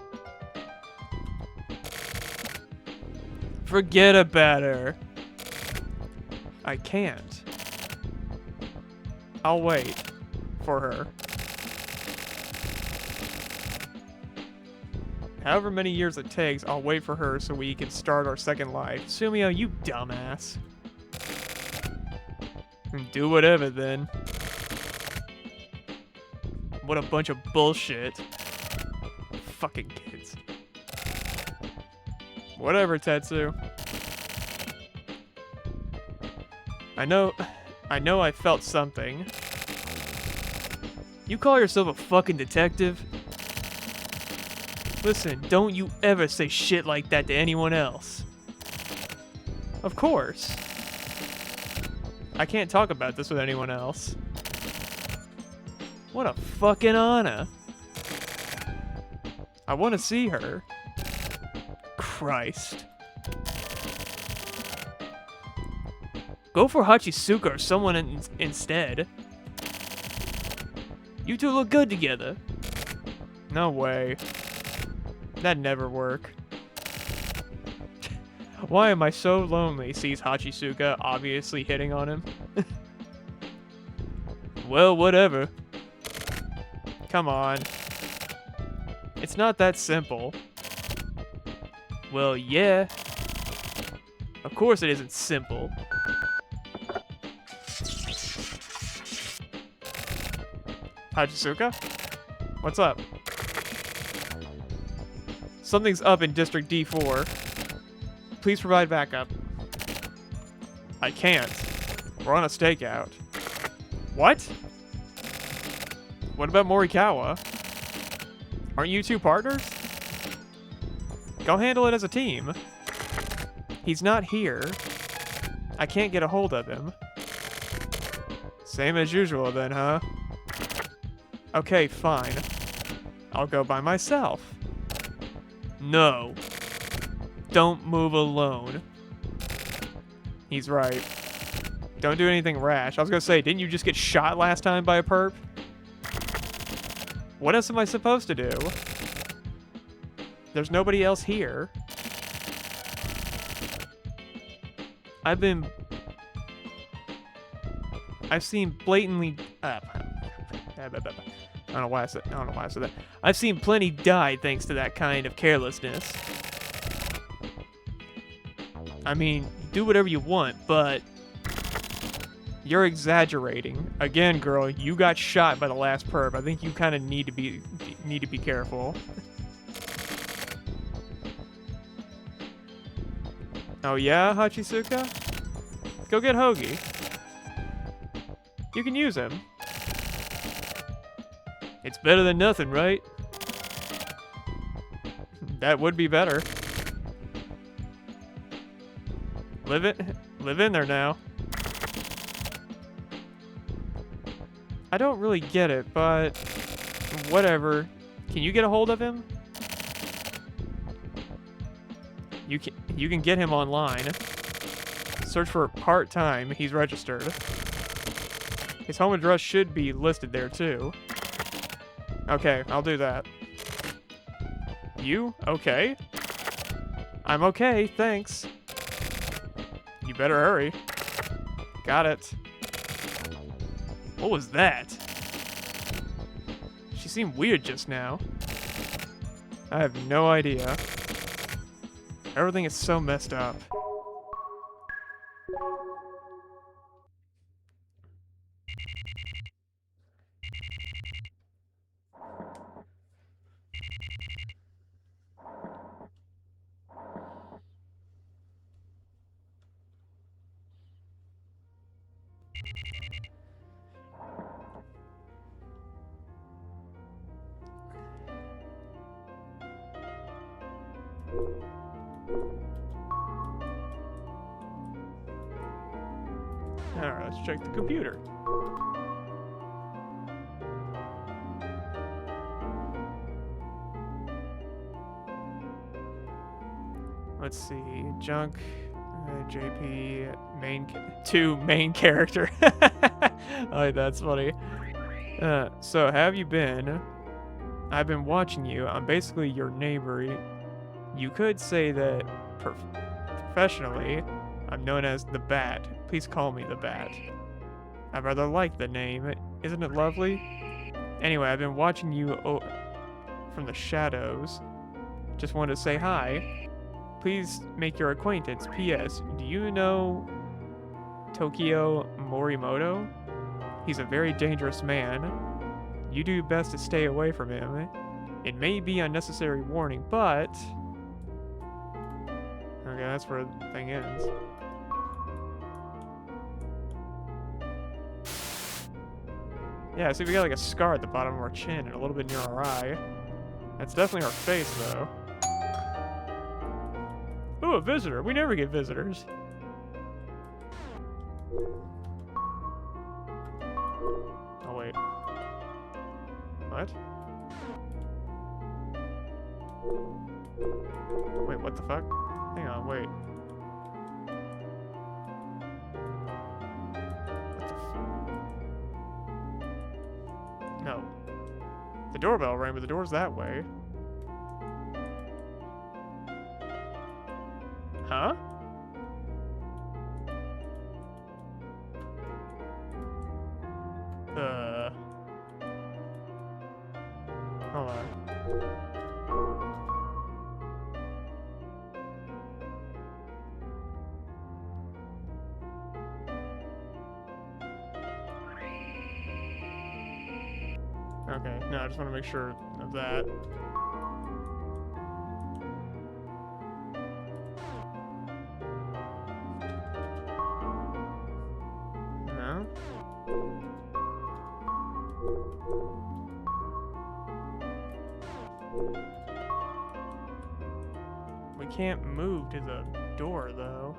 A: Forget about her. I can't. I'll wait for her. However many years it takes, I'll wait for her so we can start our second life. Sumiya, you dumbass. Do whatever then. What a bunch of bullshit. Fucking kids. Whatever, Tetsu. I know I felt something. You call yourself a fucking detective? Listen, don't you ever say shit like that to anyone else. Of course. I can't talk about this with anyone else. What a fucking honor. I want to see her. Christ. Go for Hachisuka or someone instead. You two look good together. No way. That'd never work. Why am I so lonely? Sees Hachisuka obviously hitting on him. Well, whatever. Come on. It's not that simple. Well, yeah. Of course it isn't simple. Hachisuka? What's up? Something's up in District D4. Please provide backup. I can't. We're on a stakeout. What? What about Morikawa? Aren't you 2 partners? Go handle it as a team. He's not here. I can't get a hold of him. Same as usual then, huh? Okay, fine. I'll go by myself. No. Don't move alone. He's right. Don't do anything rash. I was gonna say, didn't you just get shot last time by a perp? What else am I supposed to do? There's nobody else here. I've seen blatantly... I don't know why I said that. I've seen plenty die thanks to that kind of carelessness. I mean, do whatever you want, but... You're exaggerating. Again, girl, you got shot by the last perp. I think you kind of need to be careful. Oh yeah, Hachisuka? Go get Hoagie. You can use him. It's better than nothing, right? That would be better. Live in there now. I don't really get it, but whatever. Can you get a hold of him? You can get him online. Search for part-time. He's registered. His home address should be listed there too. Okay, I'll do that. You? Okay. I'm okay, thanks. You better hurry. Got it. What was that? She seemed weird just now. I have no idea. Everything is so messed up. Alright, let's check the computer. Let's see, junk, JP, two main character. Oh, that's funny. So have you been? I've been watching you. I'm basically your neighbor. You could say that professionally, I'm known as the Bat. Please call me the Bat. I rather like the name. Isn't it lovely? Anyway, I've been watching you from the shadows. Just wanted to say hi. Please make your acquaintance. P.S. Do you know Tokyo Morimoto? He's a very dangerous man. You do best to stay away from him. It may be unnecessary warning, but... Okay, that's where the thing ends. Yeah, see, we got like a scar at the bottom of our chin and a little bit near our eye. That's definitely our face, though. Ooh, a visitor. We never get visitors. Oh, wait. What? Wait, what the fuck? Hang on, wait. What the No. The doorbell rang, but the door's that way. Huh? Hold on. Okay, no, I just want to make sure of that. No? We can't move to the door, though.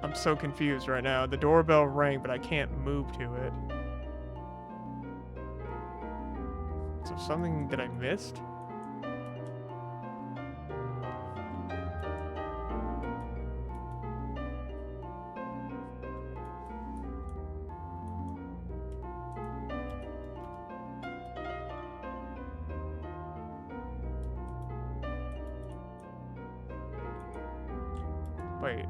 A: I'm so confused right now. The doorbell rang, but I can't move to it. So something that I missed? Wait.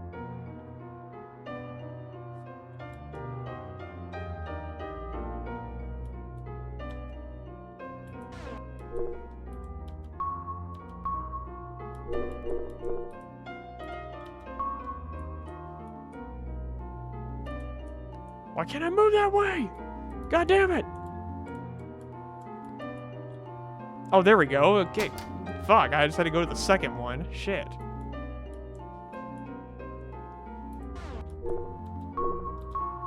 A: Why can't I move that way? God damn it! Oh, there we go. Okay. Fuck, I just had to go to the second one. Shit.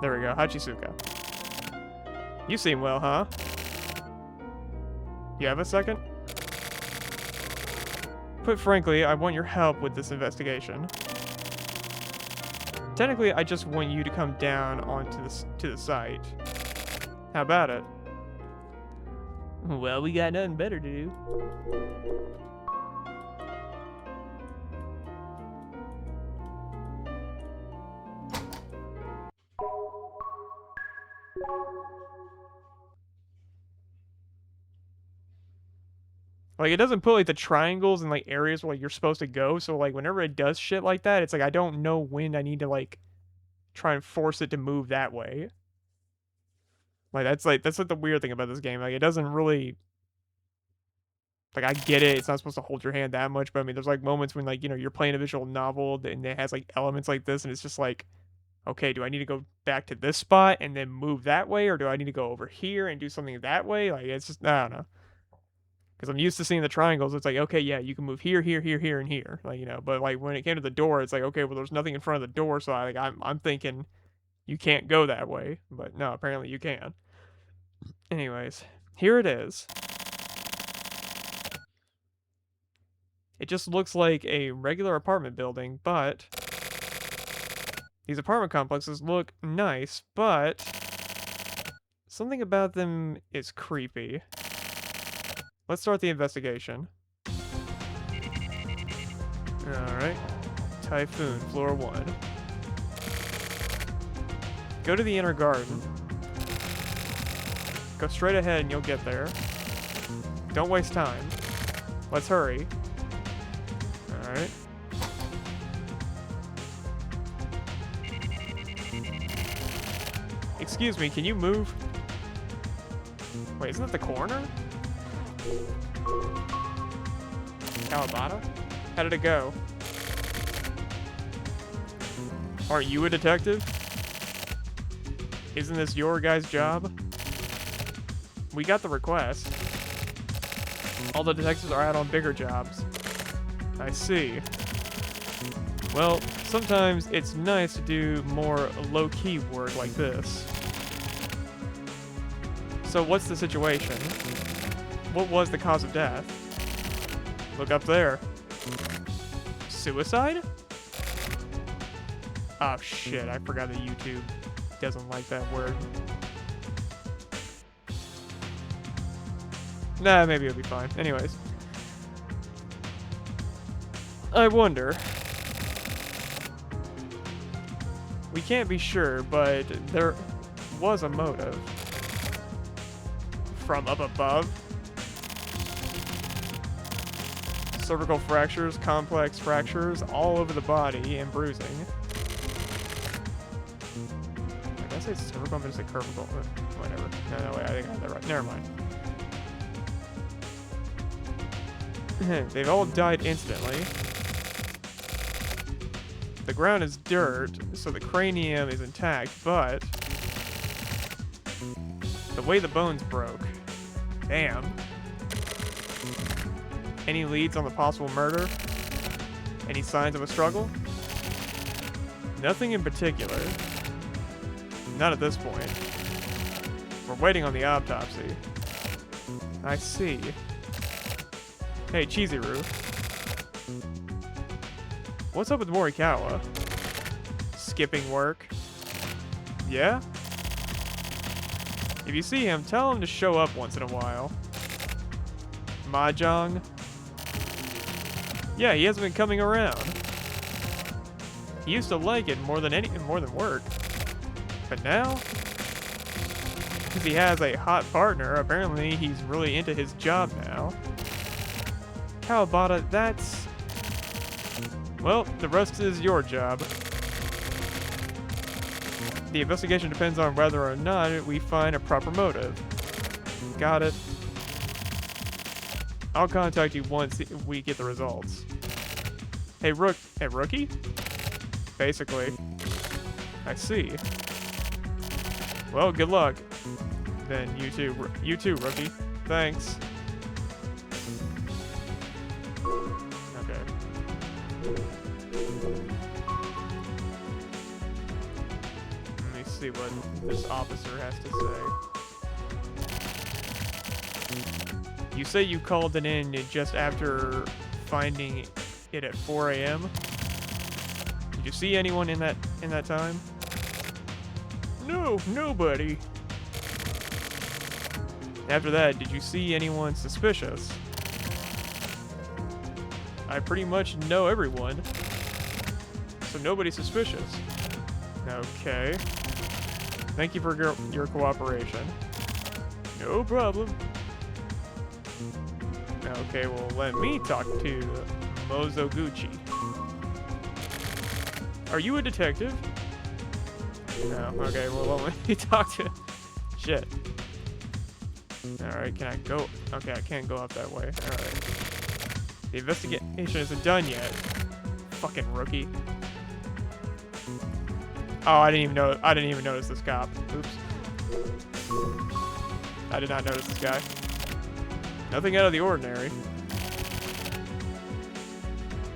A: There we go. Hachisuka. You seem well, huh? You have a second? Put frankly, I want your help with this investigation. Technically, I just want you to come down onto the site. How about it? Well, we got nothing better to do. Like, it doesn't put, like, the triangles and, like, areas where, like, you're supposed to go, so, like, whenever it does shit like that, it's like, I don't know when I need to, like, try and force it to move that way. That's like the weird thing about this game. Like, it doesn't really, like, I get it, it's not supposed to hold your hand that much, but I mean, there's, like, moments when, like, you're playing a visual novel and it has, like, elements like this, and it's just like, okay, do I need to go back to this spot and then move that way, or do I need to go over here and do something that way? Like, it's just, I don't know. Because I'm used to seeing the triangles, it's like, okay, yeah, you can move here, here, here, here, and here, like, But like when it came to the door, it's like, okay, well, there's nothing in front of the door, so I'm thinking you can't go that way, but no, apparently you can. Anyways, here it is. It just looks like a regular apartment building, but these apartment complexes look nice, but something about them is creepy. Let's start the investigation. Alright. Typhoon, floor 1. Go to the inner garden. Go straight ahead and you'll get there. Don't waste time. Let's hurry. Alright. Excuse me, can you move? Wait, isn't that the corner? Kawabata? How did it go? Aren't you a detective? Isn't this your guy's job? We got the request. All the detectives are out on bigger jobs. I see. Well, sometimes it's nice to do more low-key work like this. So what's the situation? What was the cause of death? Look up there. Suicide? Oh shit, I forgot that YouTube doesn't like that word. Nah, maybe it'll be fine. Anyways. I wonder. We can't be sure, but there was a motive. From up above? Cervical fractures, complex fractures, all over the body, and bruising. I guess it's cervical, I'm gonna say cervical. Whatever. No, wait, I think I got that right. Never mind. They've all died instantly. The ground is dirt, so the cranium is intact, but the way the bones broke. Damn. Any leads on the possible murder? Any signs of a struggle? Nothing in particular. Not at this point. We're waiting on the autopsy. I see. Hey, Chizuru. What's up with Morikawa? Skipping work? Yeah? If you see him, tell him to show up once in a while. Mahjong? Yeah, he hasn't been coming around. He used to like it more than work. But now, because he has a hot partner, apparently he's really into his job now. Kawabata, that's... Well, the rest is your job. The investigation depends on whether or not we find a proper motive. Got it. I'll contact you once we get the results. Hey, rookie? Basically. I see. Well, good luck. Then you too, rookie. Thanks. Okay. Let me see what this officer has to say. You say you called it in just after finding it at 4 a.m.? Did you see anyone in that time? No, nobody. After that, did you see anyone suspicious? I pretty much know everyone, so nobody's suspicious. Okay. Thank you for your cooperation. No problem. Okay, well, let me talk to Mozoguchi. Are you a detective? No. Okay, well, let me talk to... Shit. Alright, can I go? Okay, I can't go up that way. Alright. The investigation isn't done yet. Fucking rookie. Oh, I didn't even notice this cop. Oops. I did not notice this guy. Nothing out of the ordinary.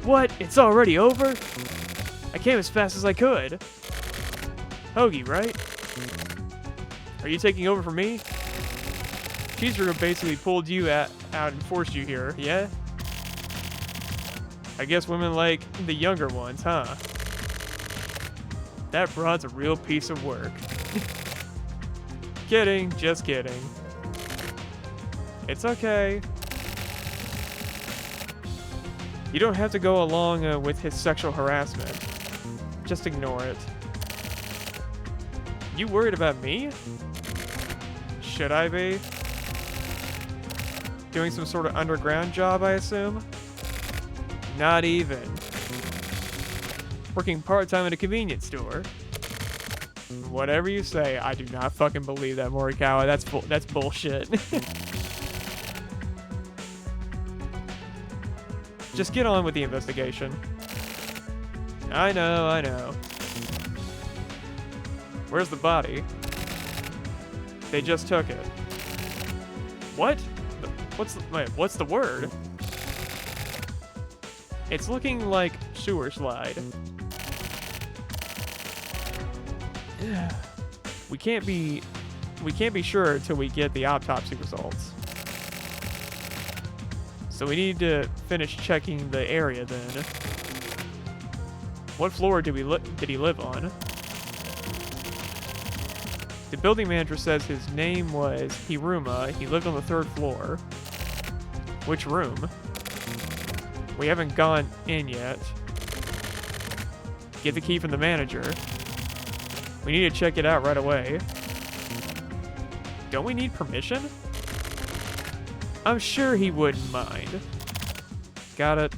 A: What? It's already over? I came as fast as I could. Hoagie, right? Are you taking over for me? Cheeseburger basically pulled you out and forced you here, yeah? I guess women like the younger ones, huh? That broad's a real piece of work. Kidding, just kidding. It's okay. You don't have to go along with his sexual harassment. Just ignore it. You worried about me? Should I be? Doing some sort of underground job, I assume? Not even. Working part-time at a convenience store. Whatever you say, I do not fucking believe that, Morikawa. That's bullshit. Just get on with the investigation. I know. Where's the body? They just took it. What? What's the word? It's looking like sewer slide. We can't be sure until we get the autopsy results. So we need to finish checking the area then. What floor did he live on? The building manager says his name was Hiruma. He lived on the 3rd floor. Which room? We haven't gone in yet. Get the key from the manager. We need to check it out right away. Don't we need permission? I'm sure he wouldn't mind. Got it.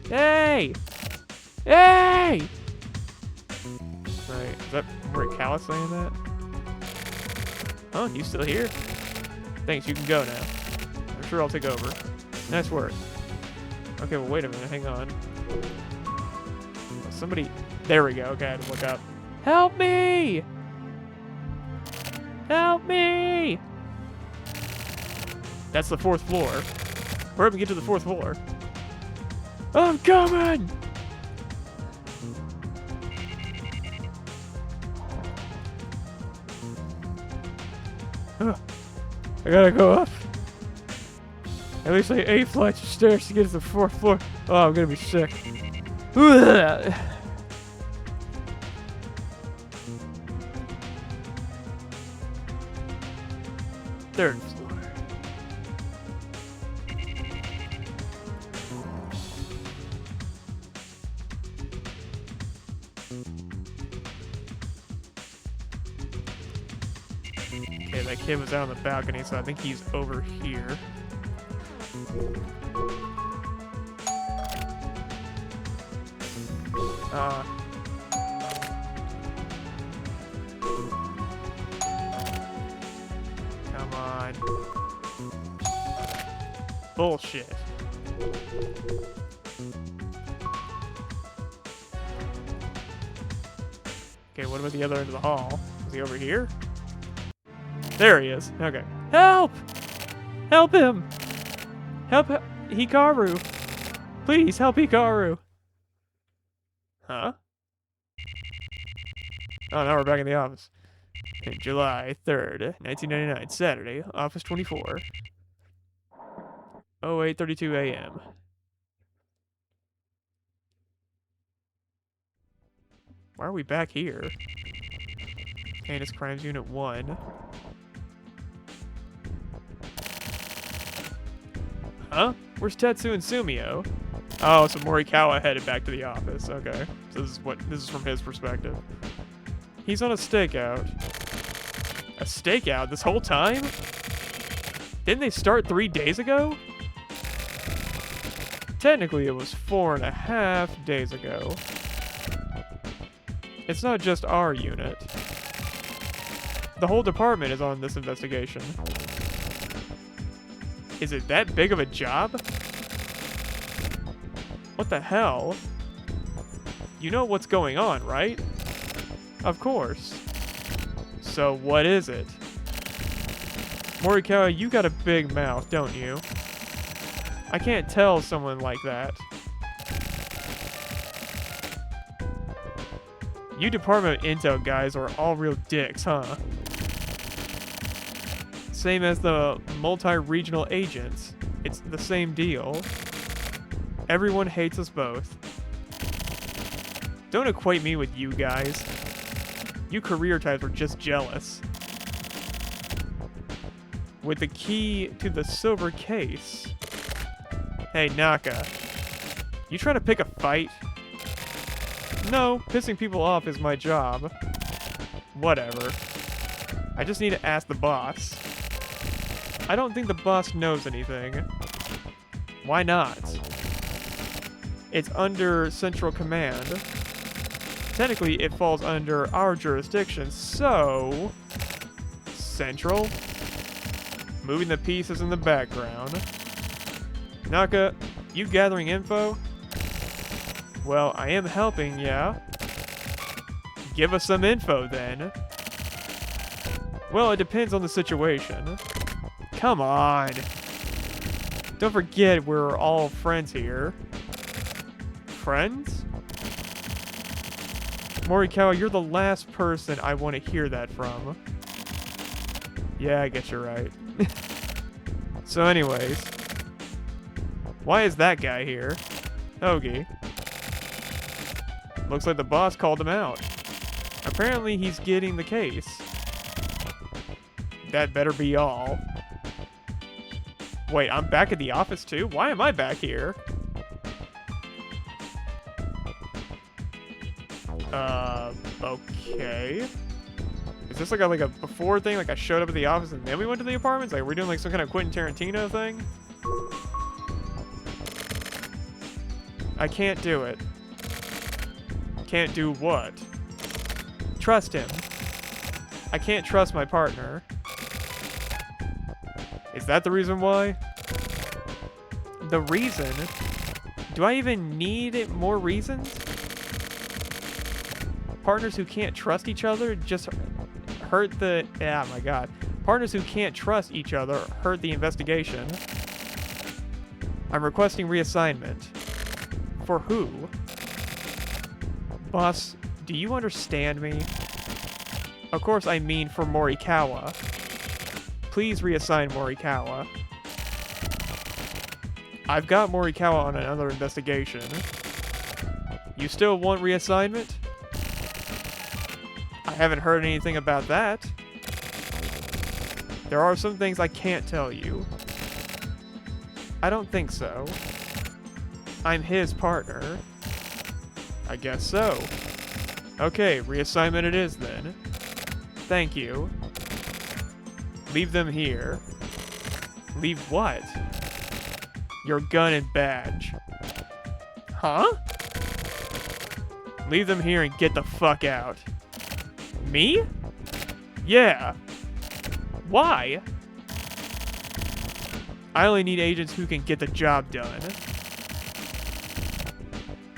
A: Hey! Hey! Right, is that Morikawa saying that? Oh, you still here? Thanks, you can go now. I'm sure I'll take over. Nice work. Okay, well, wait a minute, hang on. Somebody... There we go, okay, I had to look up. Help me! Help me! That's the 4th floor. Hurry up and get to the 4th floor. I'm coming! I gotta go up. At least like 8 flights of stairs to get to the 4th floor. Oh, I'm gonna be sick. 3rd floor. Okay, that kid was out on the balcony, so I think he's over here. Come on. Bullshit. Okay, what about the other end of the hall? Is he over here? There he is. Okay. Help! Help him! Help Hikaru! Please, help Hikaru! Huh? Oh, now we're back in the office. July 3rd, 1999, Saturday, Office 24. 08:32 a.m. Why are we back here? Heinous Crimes Unit 1. Huh? Where's Tetsu and Sumio? Oh, so Morikawa headed back to the office. Okay. So this is from his perspective. He's on a stakeout. A stakeout this whole time? Didn't they start 3 days ago? Technically, it was 4.5 days ago. It's not just our unit. The whole department is on this investigation. Is it that big of a job? What the hell? You know what's going on, right? Of course. So what is it? Morikawa, you got a big mouth, don't you? I can't tell someone like that. You Department of Intel guys are all real dicks, huh? Same as the multi-regional agents. It's the same deal. Everyone hates us both. Don't equate me with you guys. You career types are just jealous. With the key to the silver case. Hey, Naka. You trying to pick a fight? No, pissing people off is my job. Whatever. I just need to ask the boss. I don't think the boss knows anything. Why not? It's under Central Command. Technically, it falls under our jurisdiction, so... Central? Moving the pieces in the background. Naka, you gathering info? Well, I am helping, yeah. Give us some info, then. Well, it depends on the situation. Come on. Don't forget we're all friends here. Friends? Morikawa, you're the last person I want to hear that from. Yeah, I guess you're right. So anyways. Why is that guy here? Ogie. Looks like the boss called him out. Apparently he's getting the case. That better be all. Wait, I'm back at the office too? Why am I back here? Okay. Is this like a before thing? Like I showed up at the office and then we went to the apartments? Like we're doing like some kind of Quentin Tarantino thing? I can't do it. Can't do what? Trust him. I can't trust my partner. Is that the reason why? The reason? Do I even need more reasons? Partners who can't trust each other just hurt the... Yeah, my god. Partners who can't trust each other hurt the investigation. I'm requesting reassignment. For who? Boss, do you understand me? Of course I mean for Morikawa. Please reassign Morikawa. I've got Morikawa on another investigation. You still want reassignment? I haven't heard anything about that. There are some things I can't tell you. I don't think so. I'm his partner. I guess so. Okay, reassignment it is then. Thank you. Leave them here. Leave what? Your gun and badge. Huh? Leave them here and get the fuck out. Me? Yeah. Why? I only need agents who can get the job done.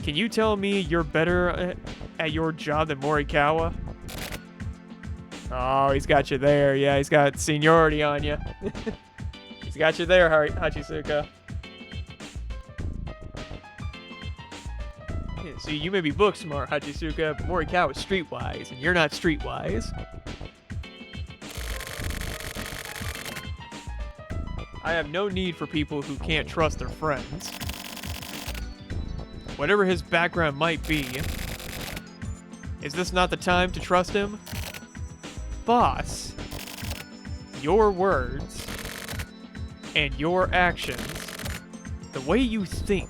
A: Can you tell me you're better at your job than Morikawa? Oh, he's got you there. Yeah, he's got seniority on you. He's got you there, Hachisuka. Yeah, see, you may be book smart, Hachisuka, but Morikawa's streetwise, and you're not streetwise. I have no need for people who can't trust their friends. Whatever his background might be, is this not the time to trust him? Boss, your words and your actions, the way you think,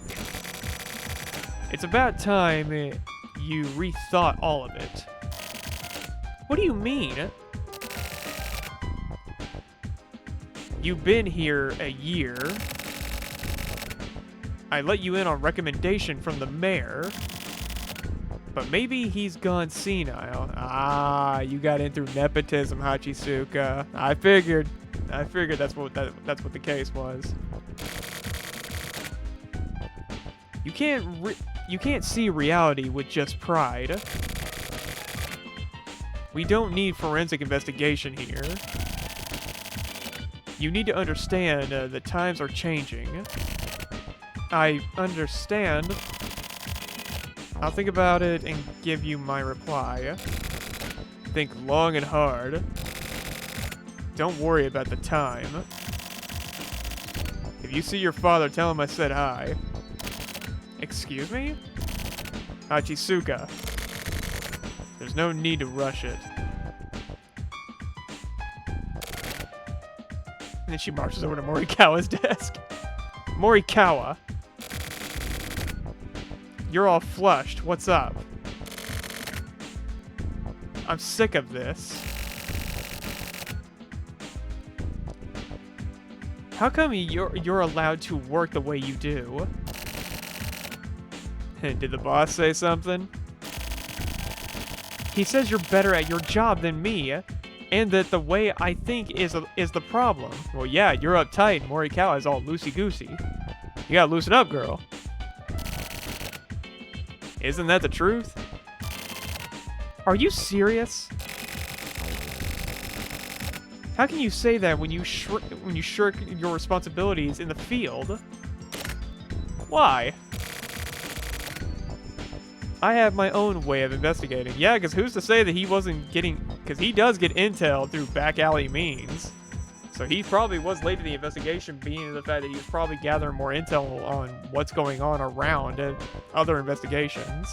A: it's about time you rethought all of it. What do you mean? You've been here a year. I let you in on recommendation from the mayor. But maybe he's gone senile. Ah, you got in through nepotism, Hachisuka. I figured that's what the case was. You can't see reality with just pride. We don't need forensic investigation here. You need to understand the times are changing. I understand. I'll think about it and give you my reply. Think long and hard. Don't worry about the time. If you see your father, tell him I said hi. Excuse me? Hachisuka. There's no need to rush it. And then she marches over to Morikawa's desk. Morikawa. You're all flushed. What's up? I'm sick of this. How come you're allowed to work the way you do? Did the boss say something? He says you're better at your job than me, and that the way I think is the problem. Well, yeah, you're uptight, and Morikawa is all loosey-goosey. You gotta loosen up, girl. Isn't that the truth? Are you serious? How can you say that when you shirk your responsibilities in the field? Why? I have my own way of investigating. Yeah, because who's to say that he wasn't getting... Because he does get intel through back alley means. So he probably was late to the investigation, being the fact that he was probably gathering more intel on what's going on around other investigations.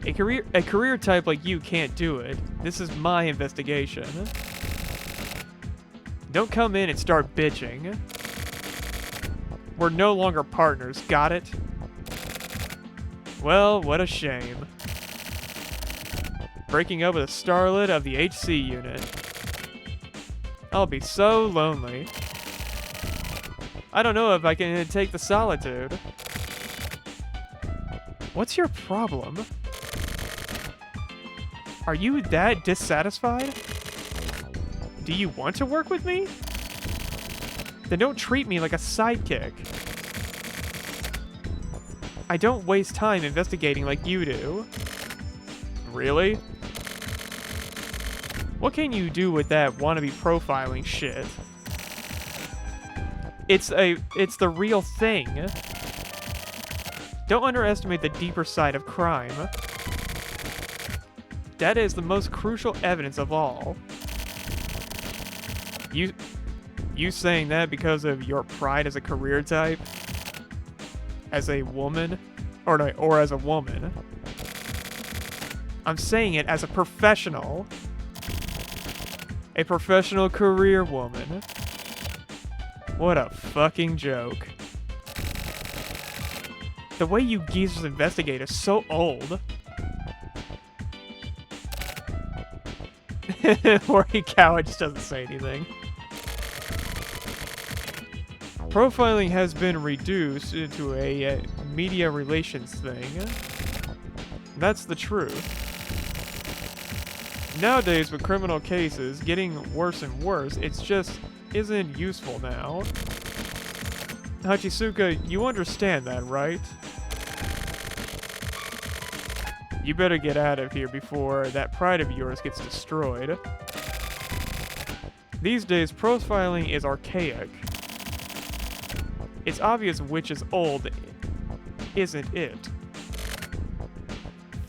A: A career type like you can't do it. This is my investigation. Don't come in and start bitching. We're no longer partners, got it? Well, what a shame. Breaking up with a starlet of the HC unit. I'll be so lonely. I don't know if I can take the solitude. What's your problem? Are you that dissatisfied? Do you want to work with me? Then don't treat me like a sidekick. I don't waste time investigating like you do. Really? What can you do with that wannabe profiling shit? It's the real thing. Don't underestimate the deeper side of crime. That is the most crucial evidence of all. You saying that because of your pride as a career type? As a woman? Or as a woman? I'm saying it as a professional. A professional career woman. What a fucking joke. The way you geezers investigate is so old. Morikawa just doesn't say anything. Profiling has been reduced into a media relations thing. That's the truth. Nowadays, with criminal cases getting worse and worse, it's just isn't useful now. Hachisuka, you understand that, right? You better get out of here before that pride of yours gets destroyed. These days, profiling is archaic. It's obvious which is old, isn't it?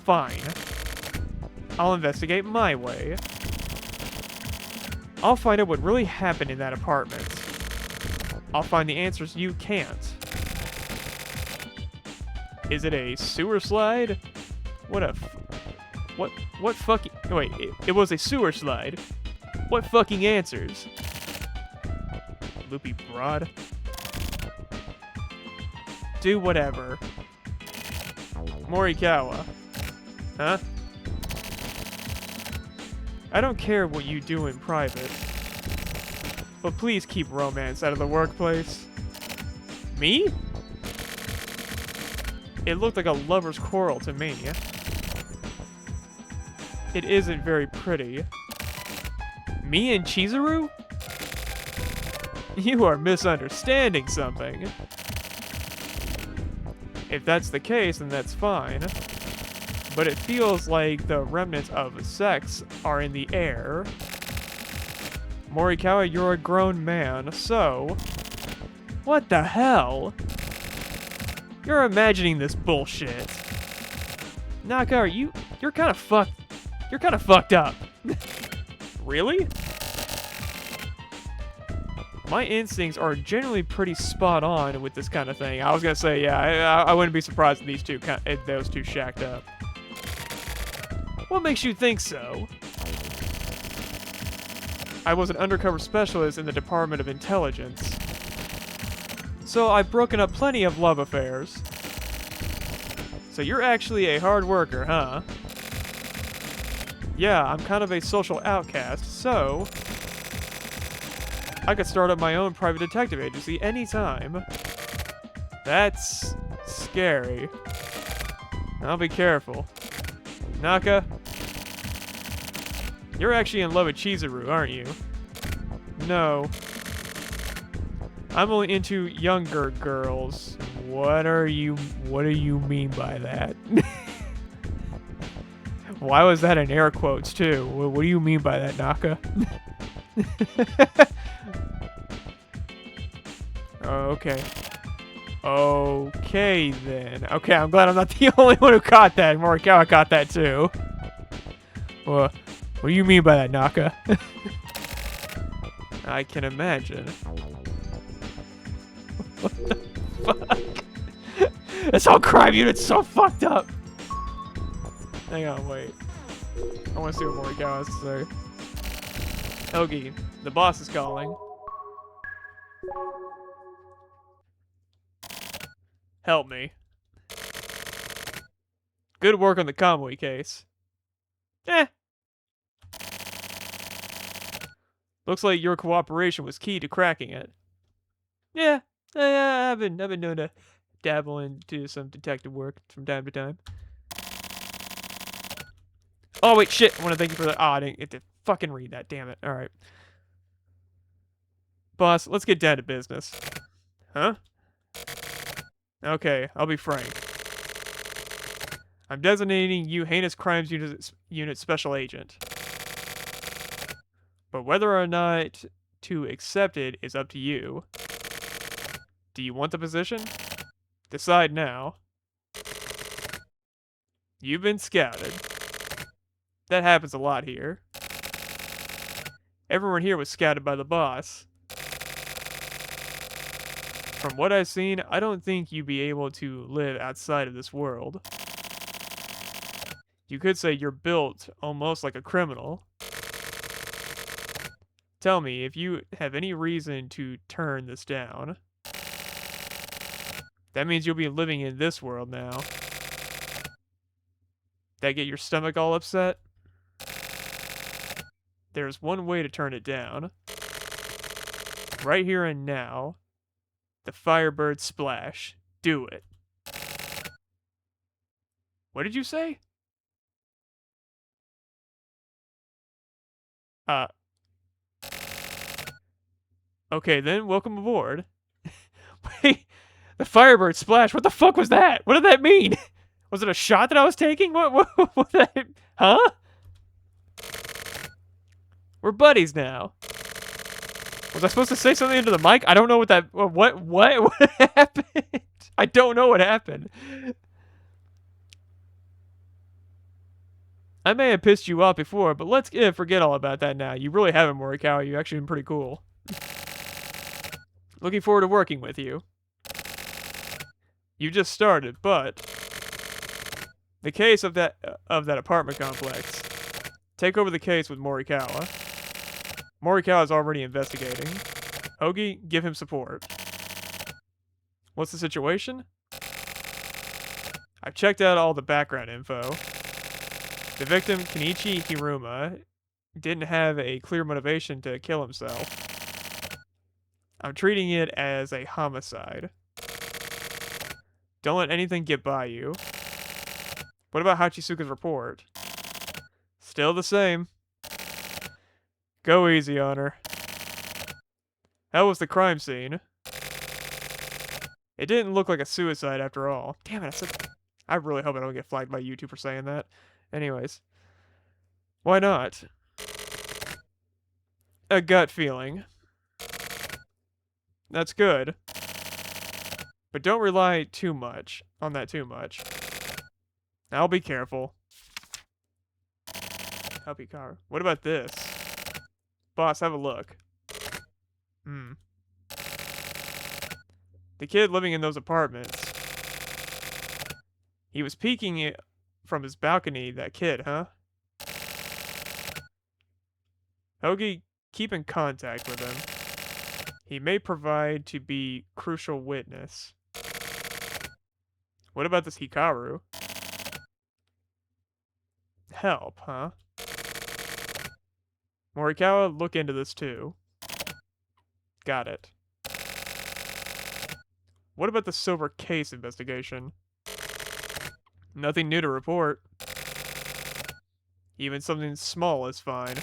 A: Fine. I'll investigate my way. I'll find out what really happened in that apartment. I'll find the answers you can't. Is it a sewer slide? What fucking... Wait, it was a sewer slide. What fucking answers? Loopy broad. Do whatever. Morikawa. Huh? I don't care what you do in private, but please keep romance out of the workplace. Me? It looked like a lover's quarrel to me. It isn't very pretty. Me and Chizuru? You are misunderstanding something. If that's the case, then that's fine. But it feels like the remnants of sex are in the air. Morikawa, you're a grown man, so... What the hell? You're imagining this bullshit. Naka, you're kind of fucked up. Really? My instincts are generally pretty spot on with this kind of thing. I was gonna say, yeah, I wouldn't be surprised if those two shacked up. What makes you think so? I was an undercover specialist in the Department of Intelligence. So I've broken up plenty of love affairs. So you're actually a hard worker, huh? Yeah, I'm kind of a social outcast, so... I could start up my own private detective agency anytime. That's... scary. I'll be careful. Naka? You're actually in love with Chizuru, aren't you? No. I'm only into younger girls. What do you mean by that? Why was that in air quotes, too? What do you mean by that, Naka? Okay. Okay, then. Okay, I'm glad I'm not the only one who caught that. Morikawa caught that, too. What do you mean by that, Naka? I can imagine. What the fuck? This whole crime unit's so fucked up! Hang on, wait. I want to see what Morikawa has to say. Ogi, the boss is calling. Help me. Good work on the Kamui case. Looks like your cooperation was key to cracking it. Yeah, I've been known to dabble into some detective work from time to time. Oh wait, shit! I want to thank you for that. Oh, I didn't get to fucking read that. Damn it! All right, boss, let's get down to business. Huh? Okay, I'll be frank. I'm designating you Heinous Crimes Unit Special Agent. But whether or not to accept it is up to you. Do you want the position? Decide now. You've been scouted. That happens a lot here. Everyone here was scouted by the boss. From what I've seen, I don't think you'd be able to live outside of this world. You could say you're built almost like a criminal. Tell me if you have any reason to turn this down. That means you'll be living in this world now. That get your stomach all upset? There's one way to turn it down. Right here and now. The Firebird Splash. Do it. What did you say? Okay then, welcome aboard. Wait, the Firebird Splash? What the fuck was that? What did that mean? Was it a shot that I was taking? What that? Huh? We're buddies now. Was I supposed to say something into the mic? I don't know what that... What happened? I don't know what happened. I may have pissed you off before, but let's forget all about that now. You really haven't, Morikawa. You've actually been pretty cool. Looking forward to working with you. You just started, but... The case of that apartment complex. Take over the case with Morikawa. Morikawa is already investigating. Ogi, give him support. What's the situation? I've checked out all the background info. The victim, Kenichi Hiruma, didn't have a clear motivation to kill himself. I'm treating it as a homicide. Don't let anything get by you. What about Hachisuka's report? Still the same. Go easy on her. How was the crime scene? It didn't look like a suicide after all. Damn it, I really hope I don't get flagged by YouTube for saying that. Anyways. Why not? A gut feeling. That's good. But don't rely too much on that too much. I'll be careful. Help you, car. What about this? Boss, have a look. The kid living in those apartments. He was peeking it from his balcony, that kid, huh? Hoagie, keep in contact with him. He may provide to be crucial witness. What about this Hikaru? Help, huh? Morikawa, look into this too. Got it. What about the silver case investigation? Nothing new to report. Even something small is fine.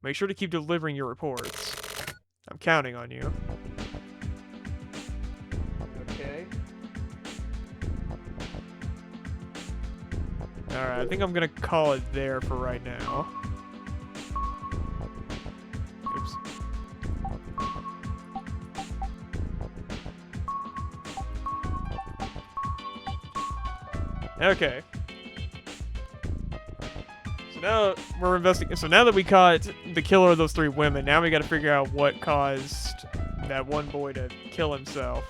A: Make sure to keep delivering your reports. I'm counting on you. Okay. Alright, I think I'm gonna call it there for right now. Oops. Okay. So now we're investigating. So now that we caught the killer of those 3 women, now we got to figure out what caused that one boy to kill himself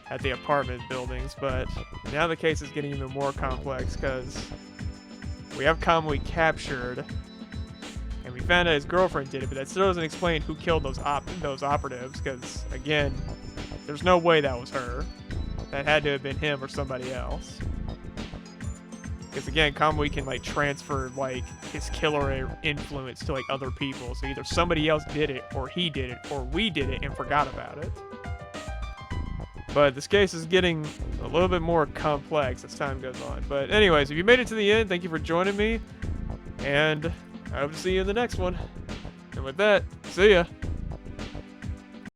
A: at the apartment buildings. But now the case is getting even more complex because we have Kamui captured, and we found out his girlfriend did it. But that still doesn't explain who killed those operatives. Because again, there's no way that was her. That had to have been him or somebody else. Because again, Kamui can like transfer like his killer influence to like other people. So either somebody else did it, or he did it, or we did it and forgot about it. But this case is getting a little bit more complex as time goes on. But anyways, if you made it to the end, thank you for joining me. And I hope to see you in the next one. And with that, see ya.